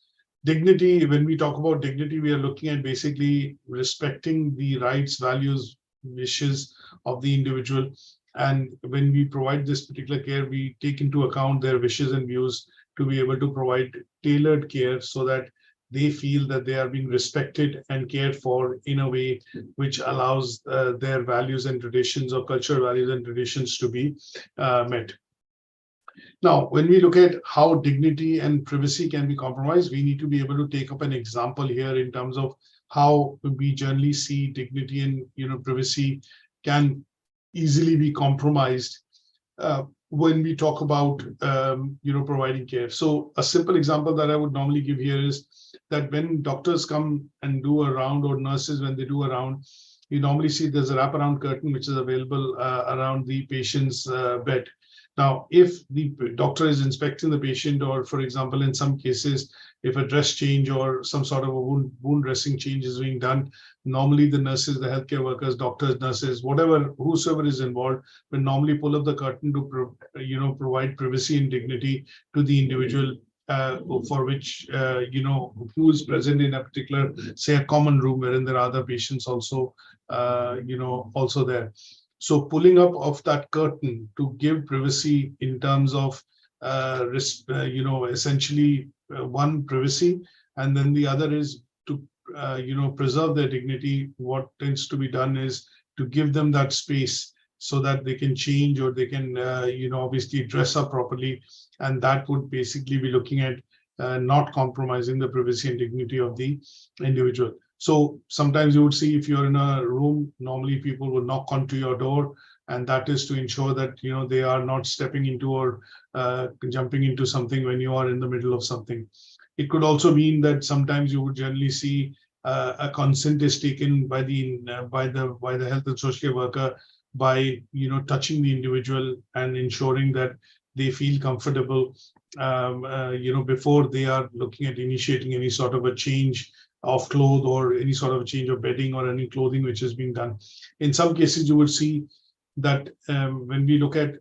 Dignity, when we talk about dignity, we are looking at basically respecting the rights, values, wishes of the individual. And when we provide this particular care, we take into account their wishes and views to be able to provide tailored care so that they feel that they are being respected and cared for in a way which allows their values and traditions or cultural values and traditions to be met. Now, when we look at how dignity and privacy can be compromised, we need to be able to take up an example here in terms of how we generally see dignity and privacy can easily be compromised when we talk about providing care. So a simple example that I would normally give here is that when doctors come and do a round, or nurses when they do a round, you normally see there's a wraparound curtain which is available around the patient's bed. Now, if the doctor is inspecting the patient, or for example, in some cases, if a dress change or some sort of a wound dressing change is being done, normally the nurses, the healthcare workers, doctors, nurses, whatever, whosoever is involved, will normally pull up the curtain to provide privacy and dignity to the individual for which who is present in a particular, say, a common room wherein there are other patients also also there. So pulling up of that curtain to give privacy in terms of essentially one, privacy, and then the other is to preserve their dignity. What tends to be done is to give them that space so that they can change, or they can obviously dress up properly, and that would basically be looking at not compromising the privacy and dignity of the individual. So sometimes you would see, if you're in a room, normally people will knock onto your door, and that is to ensure that they are not stepping into or jumping into something when you are in the middle of something. It could also mean that sometimes you would generally see a consent is taken by the health and social care worker by touching the individual and ensuring that they feel comfortable before they are looking at initiating any sort of a change of clothes or any sort of a change of bedding or any clothing which is being done. In some cases, you will see that when we look at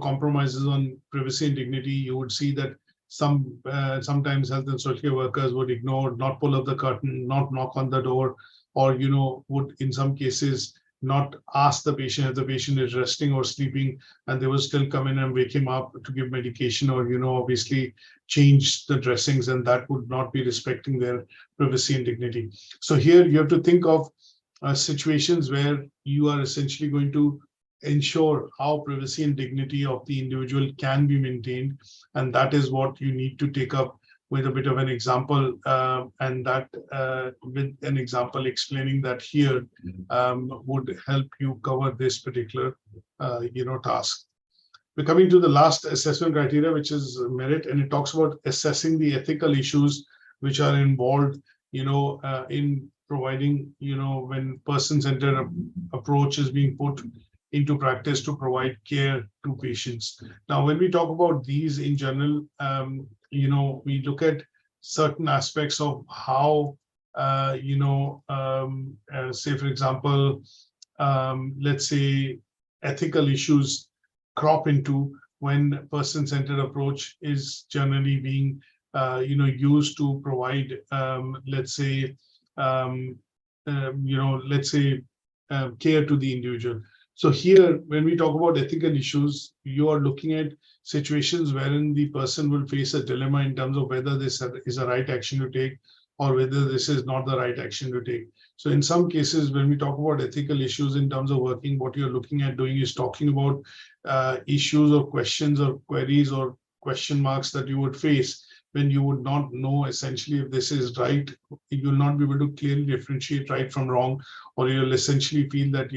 compromises on privacy and dignity, you would see that sometimes health and social care workers would ignore, not pull up the curtain, not knock on the door, or would in some cases not ask the patient if the patient is resting or sleeping, and they will still come in and wake him up to give medication or obviously change the dressings, and that would not be respecting their privacy and dignity. So here you have to think of situations where you are essentially going to ensure how privacy and dignity of the individual can be maintained, and that is what you need to take up with a bit of an example, and that with an example explaining that here would help you cover this particular task. We're coming to the last assessment criteria, which is merit, and it talks about assessing the ethical issues which are involved in providing when person-centered approach is being put into practice to provide care to patients. Now, when we talk about these in general, we look at certain aspects of how, say, for example, let's say ethical issues crop into when person-centered approach is generally being, used to provide, let's say, care to the individual. So here, when we talk about ethical issues, you are looking at situations wherein the person will face a dilemma in terms of whether this is a right action to take or whether this is not the right action to take. So in some cases, when we talk about ethical issues in terms of working, what you're looking at doing is talking about issues or questions or queries or question marks that you would face when you would not know essentially if this is right. You will not be able to clearly differentiate right from wrong, or you'll essentially feel that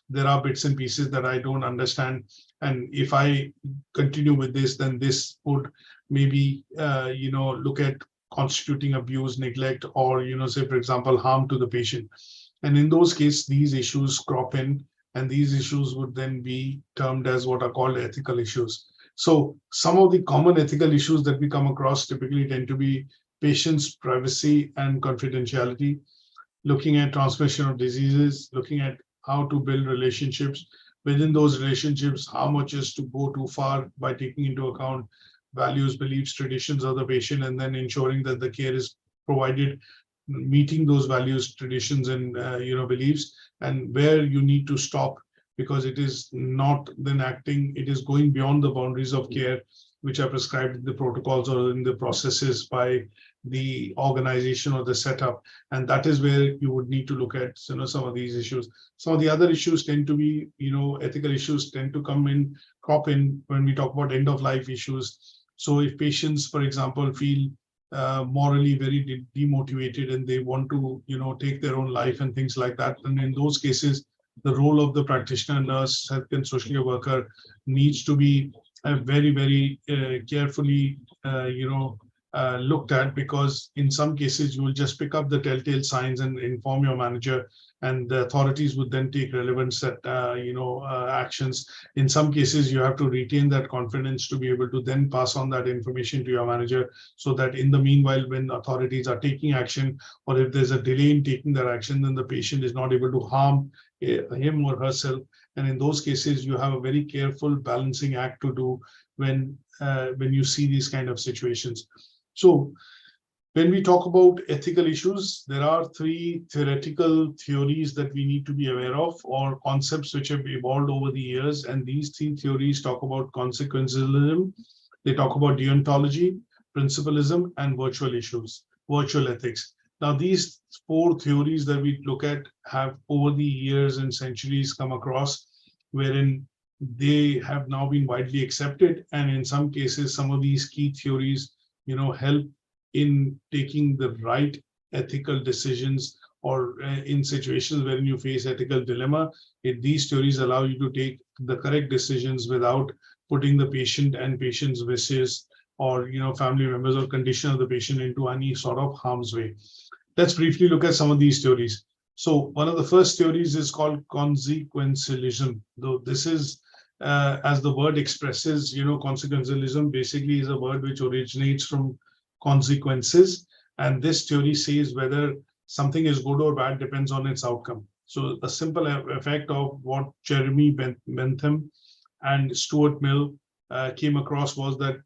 there are bits and pieces that I don't understand, and if I continue with this, then this would maybe look at constituting abuse, neglect, or say, for example, harm to the patient. And in those cases, these issues crop in, and these issues would then be termed as what are called ethical issues. So some of the common ethical issues that we come across typically tend to be patients' privacy and confidentiality, looking at transmission of diseases, looking at how to build relationships. Within those relationships, how much is to go too far by taking into account values, beliefs, traditions of the patient, and then ensuring that the care is provided meeting those values, traditions, and beliefs, and where you need to stop because it is not then acting, it is going beyond the boundaries of care which are prescribed in the protocols or in the processes by the organization or the setup. And that is where you would need to look at some of these issues. Some of the other issues tend to be, ethical issues tend to crop in when we talk about end of life issues. So if patients, for example, feel morally very demotivated and they want to, take their own life and things like that, and in those cases, the role of the practitioner, nurse, health and social care worker needs to be very, very carefully, looked at, because in some cases you will just pick up the telltale signs and inform your manager, and the authorities would then take relevant actions. In some cases, you have to retain that confidence to be able to then pass on that information to your manager, so that in the meanwhile, when authorities are taking action, or if there's a delay in taking that action, then the patient is not able to harm him or herself. And in those cases, you have a very careful balancing act to do when you see these kind of situations. So when we talk about ethical issues, there are 3 theoretical theories that we need to be aware of, or concepts which have evolved over the years. And these 3 theories talk about consequentialism, they talk about deontology, principalism, and virtual issues, virtual ethics. Now, these 4 theories that we look at have over the years and centuries come across, wherein they have now been widely accepted. And in some cases, some of these key theories, help in taking the right ethical decisions, or in situations wherein you face ethical dilemma. These theories allow you to take the correct decisions without putting the patient and patient's wishes, or family members or condition of the patient into any sort of harm's way. Let's briefly look at some of these theories. So one of the first theories is called consequentialism. Though this is, as the word expresses, consequentialism basically is a word which originates from consequences. And this theory says whether something is good or bad depends on its outcome. So a simple effect of what Jeremy Bentham and Stuart Mill came across was that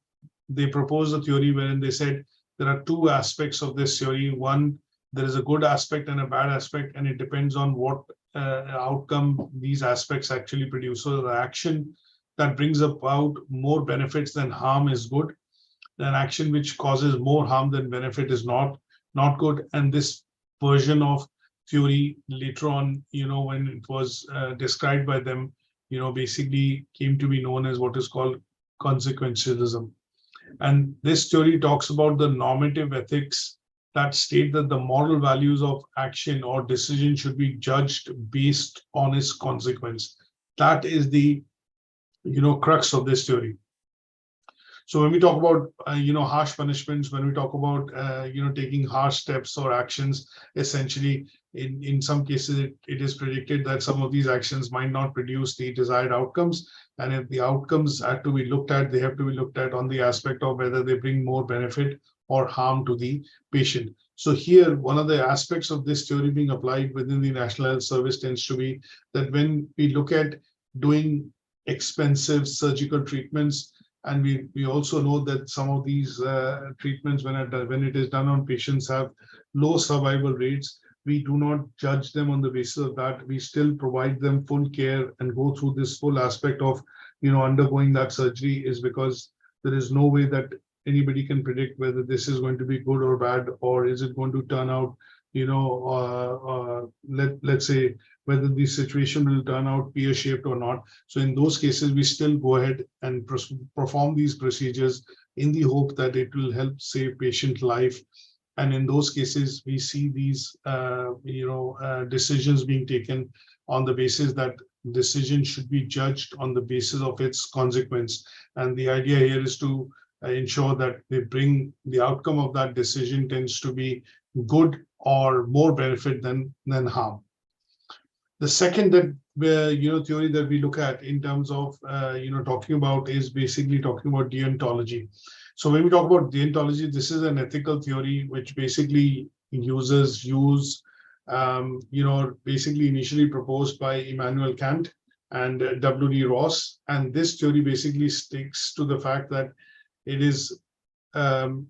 they proposed a theory wherein they said there are 2 aspects of this theory. One, there is a good aspect and a bad aspect, and it depends on what outcome these aspects actually produce. So the action that brings about more benefits than harm is good. An action which causes more harm than benefit is not good. And this version of theory later on, when it was described by them, basically came to be known as what is called consequentialism. And this theory talks about the normative ethics that state that the moral values of action or decision should be judged based on its consequence. That is the crux of this theory. So when we talk about harsh punishments, when we talk about taking harsh steps or actions, essentially in some cases it is predicted that some of these actions might not produce the desired outcomes. And if the outcomes have to be looked at, they have to be looked at on the aspect of whether they bring more benefit or harm to the patient. So here, one of the aspects of this theory being applied within the National Health Service tends to be that when we look at doing expensive surgical treatments, and we also know that some of these treatments, when it is done on patients, have low survival rates. We do not judge them on the basis of that. We still provide them full care and go through this full aspect of undergoing that surgery, is because there is no way that anybody can predict whether this is going to be good or bad, or is it going to turn out, let's say, whether the situation will turn out pear-shaped or not. So in those cases, we still go ahead and perform these procedures in the hope that it will help save patient life. And in those cases, we see these, decisions being taken on the basis that decision should be judged on the basis of its consequence. And the idea here is to ensure that they bring the outcome of that decision tends to be good or more benefit than harm. The second theory that we look at in terms of talking about is basically talking about deontology. So when we talk about deontology, this is an ethical theory which basically basically initially proposed by Immanuel Kant and W.D. Ross. And this theory basically sticks to the fact that it is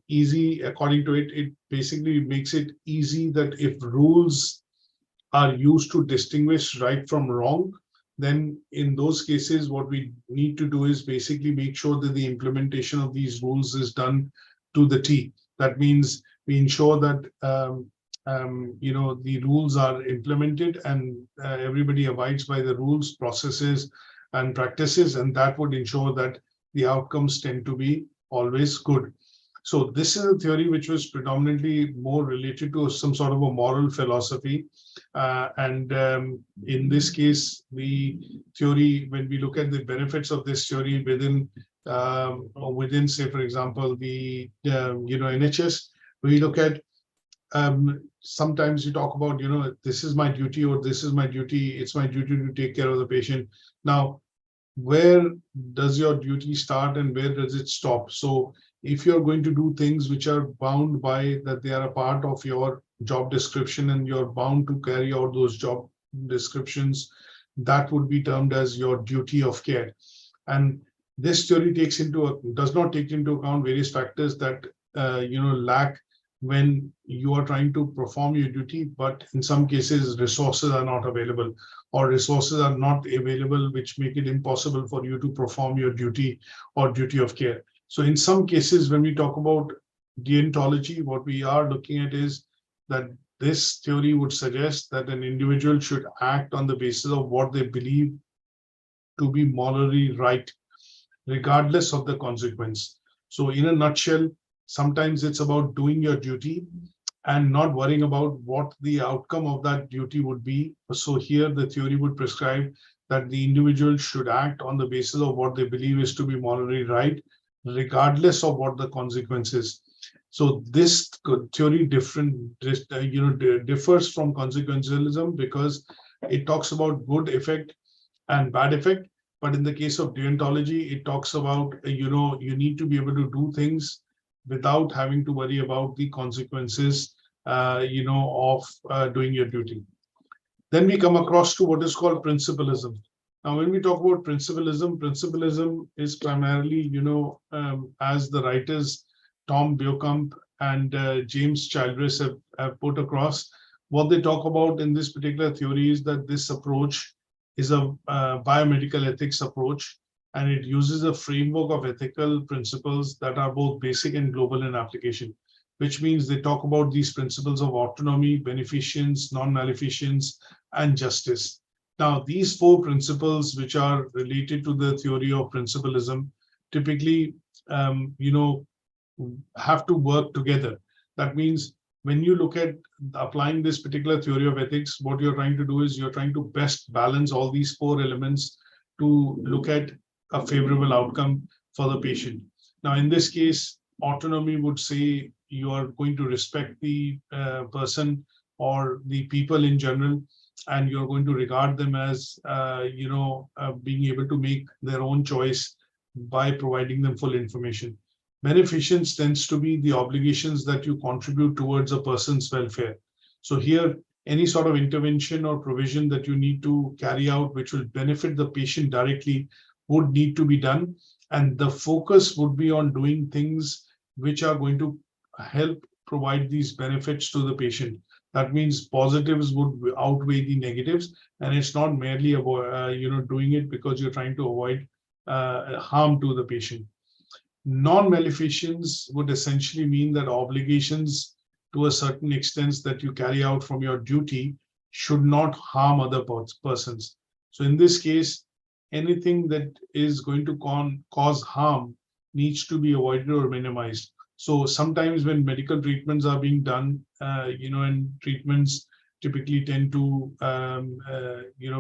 easy. According to it, it basically makes it easy that if rules are used to distinguish right from wrong, then in those cases, what we need to do is basically make sure that the implementation of these rules is done to the T. That means we ensure that the rules are implemented and everybody abides by the rules, processes, and practices, and that would ensure that the outcomes tend to be always good. So this is a theory which was predominantly more related to some sort of a moral philosophy. In this case, the theory, when we look at the benefits of this theory within or within, say, for example, the NHS, we look at sometimes you talk about, this is my duty or this is my duty. It's my duty to take care of the patient. Now, where does your duty start and where does it stop? So if you're going to do things which are bound by that, they are a part of your job description and you're bound to carry out those job descriptions, that would be termed as your duty of care. And this theory does not take into account various factors that lack when you are trying to perform your duty, but in some cases resources are not available, or resources are not available which make it impossible for you to perform your duty or duty of care. So in some cases, when we talk about deontology, what we are looking at is that this theory would suggest that an individual should act on the basis of what they believe to be morally right, regardless of the consequence. So in a nutshell, sometimes it's about doing your duty and not worrying about what the outcome of that duty would be. So here the theory would prescribe that the individual should act on the basis of what they believe is to be morally right, regardless of what the consequences. So this theory differs from consequentialism because it talks about good effect and bad effect. But in the case of deontology, it talks about, you need to be able to do things without having to worry about the consequences, of doing your duty. Then we come across to what is called principalism. Now, when we talk about principalism is primarily, as the writers Tom Beauchamp and James Childress have put across, what they talk about in this particular theory is that this approach is a biomedical ethics approach, and it uses a framework of ethical principles that are both basic and global in application, which means they talk about these principles of autonomy, beneficence, non-maleficence, and justice. Now, these four principles, which are related to the theory of principalism, typically, have to work together. That means when you look at applying this particular theory of ethics, what you're trying to do is you're trying to best balance all these four elements to look at a favorable outcome for the patient. Now, in this case, autonomy would say you are going to respect the person or the people in general, and you're going to regard them as, being able to make their own choice by providing them full information. Beneficence tends to be the obligations that you contribute towards a person's welfare. So here, any sort of intervention or provision that you need to carry out, which will benefit the patient directly, would need to be done. And the focus would be on doing things which are going to help provide these benefits to the patient. That means positives would outweigh the negatives, and it's not merely about, doing it because you're trying to avoid harm to the patient. Non-maleficence would essentially mean that obligations to a certain extent that you carry out from your duty should not harm other persons. So in this case, anything that is going to cause harm needs to be avoided or minimized. So sometimes when medical treatments are being done, and treatments typically tend to,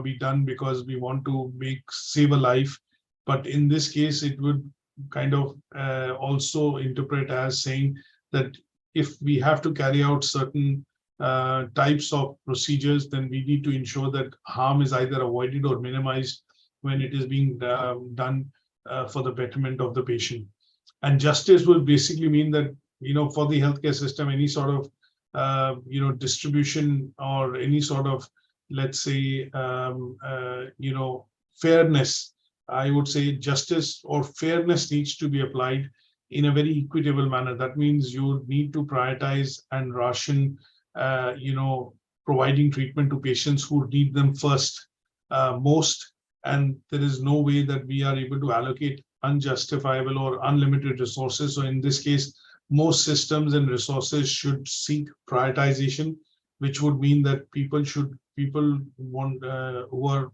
be done because we want to save a life. But in this case, it would kind of also interpret as saying that if we have to carry out certain types of procedures, then we need to ensure that harm is either avoided or minimized when it is being done for the betterment of the patient. And justice will basically mean that, for the healthcare system, any sort of, distribution or any sort of, let's say, fairness, I would say justice or fairness needs to be applied in a very equitable manner. That means you need to prioritize and ration, providing treatment to patients who need them first, most. And there is no way that we are able to allocate unjustifiable or unlimited resources. So in this case, most systems and resources should seek prioritization, which would mean that people who are,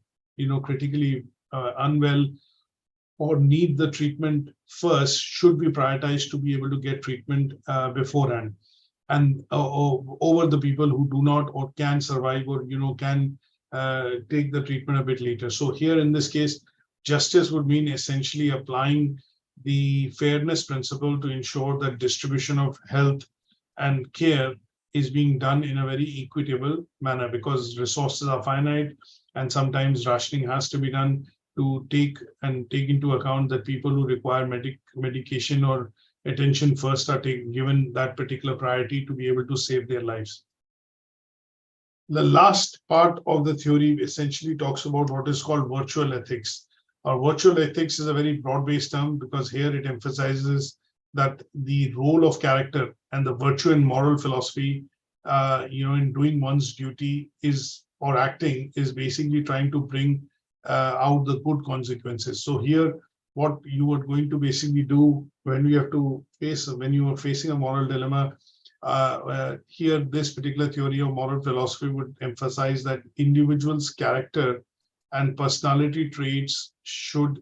critically unwell or need the treatment first should be prioritized to be able to get treatment beforehand, and over the people who do not or can survive or can take the treatment a bit later. So here in this case, justice would mean essentially applying the fairness principle to ensure that distribution of health and care is being done in a very equitable manner, because resources are finite and sometimes rationing has to be done to take into account that people who require medication or attention first are given that particular priority to be able to save their lives. The last part of the theory essentially talks about what is called virtual ethics. Virtual ethics is a very broad-based term because here it emphasizes that the role of character and the virtue and moral philosophy, in doing one's duty or acting is basically trying to bring out the good consequences. So here, what you are going to basically do when you are facing a moral dilemma, here this particular theory of moral philosophy would emphasize that individuals' character and personality traits should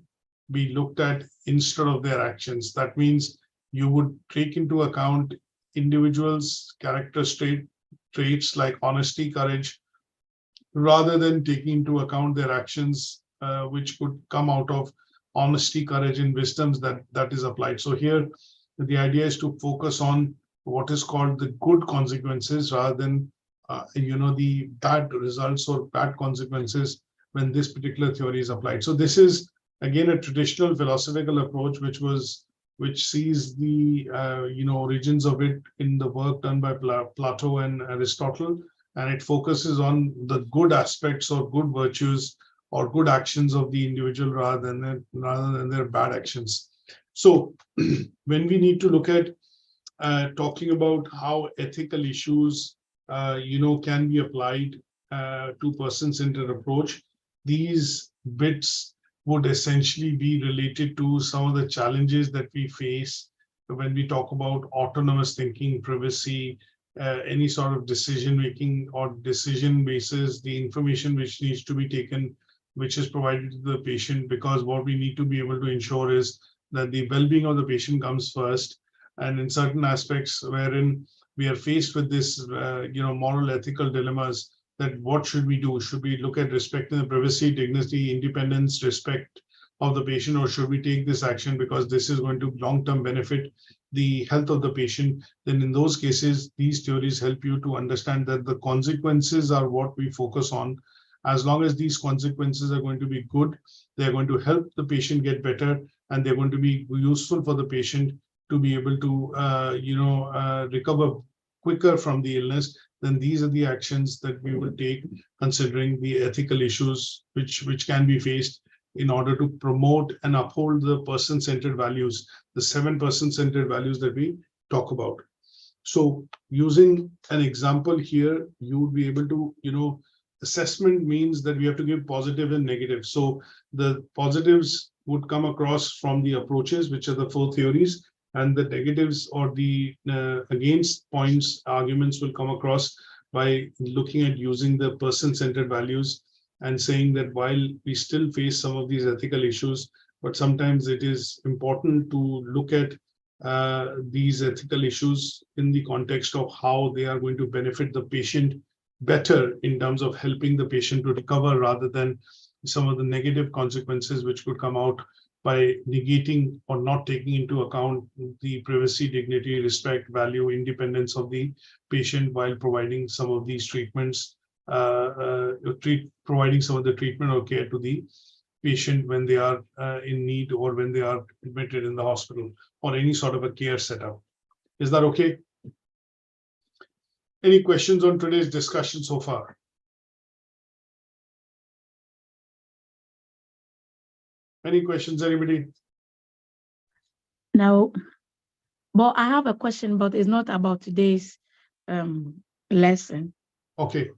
be looked at instead of their actions. That means you would take into account individuals' character traits like honesty, courage, rather than taking into account their actions, which could come out of honesty, courage, and wisdoms that is applied. So here, the idea is to focus on what is called the good consequences rather than the bad results or bad consequences when this particular theory is applied. So this is again a traditional philosophical approach which sees the origins of it in the work done by Plato and Aristotle, and it focuses on the good aspects or good virtues or good actions of the individual rather than their bad actions. So when we need to look at talking about how ethical issues can be applied to person-centered approach, these bits would essentially be related to some of the challenges that we face when we talk about autonomous thinking, privacy, any sort of decision making or decision basis, the information which needs to be taken, which is provided to the patient, because what we need to be able to ensure is that the well-being of the patient comes first. And in certain aspects wherein we are faced with this, moral ethical dilemmas, that what should we do? Should we look at respecting the privacy, dignity, independence, respect of the patient, or should we take this action because this is going to long-term benefit the health of the patient? Then in those cases, these theories help you to understand that the consequences are what we focus on. As long as these consequences are going to be good, they're going to help the patient get better, and they're going to be useful for the patient to be able to, recover quicker from the illness, then these are the actions that we will take, considering the ethical issues which can be faced in order to promote and uphold the person-centered values, the 7 person-centered values that we talk about. So using an example here, you would be able to, assessment means that we have to give positive and negative. So the positives would come across from the approaches, which are the 4 theories, and the negatives or the against points, arguments will come across by looking at using the person-centered values and saying that while we still face some of these ethical issues, but sometimes it is important to look at these ethical issues in the context of how they are going to benefit the patient better in terms of helping the patient to recover, rather than some of the negative consequences which could come out by negating or not taking into account the privacy, dignity, respect, value, independence of the patient while providing some of these treatments, providing some of the treatment or care to the patient when they are in need or when they are admitted in the hospital or any sort of a care setup. Is that okay? Any questions on today's discussion so far? Any questions, anybody? No, but I have a question, but it's not about today's lesson. Okay.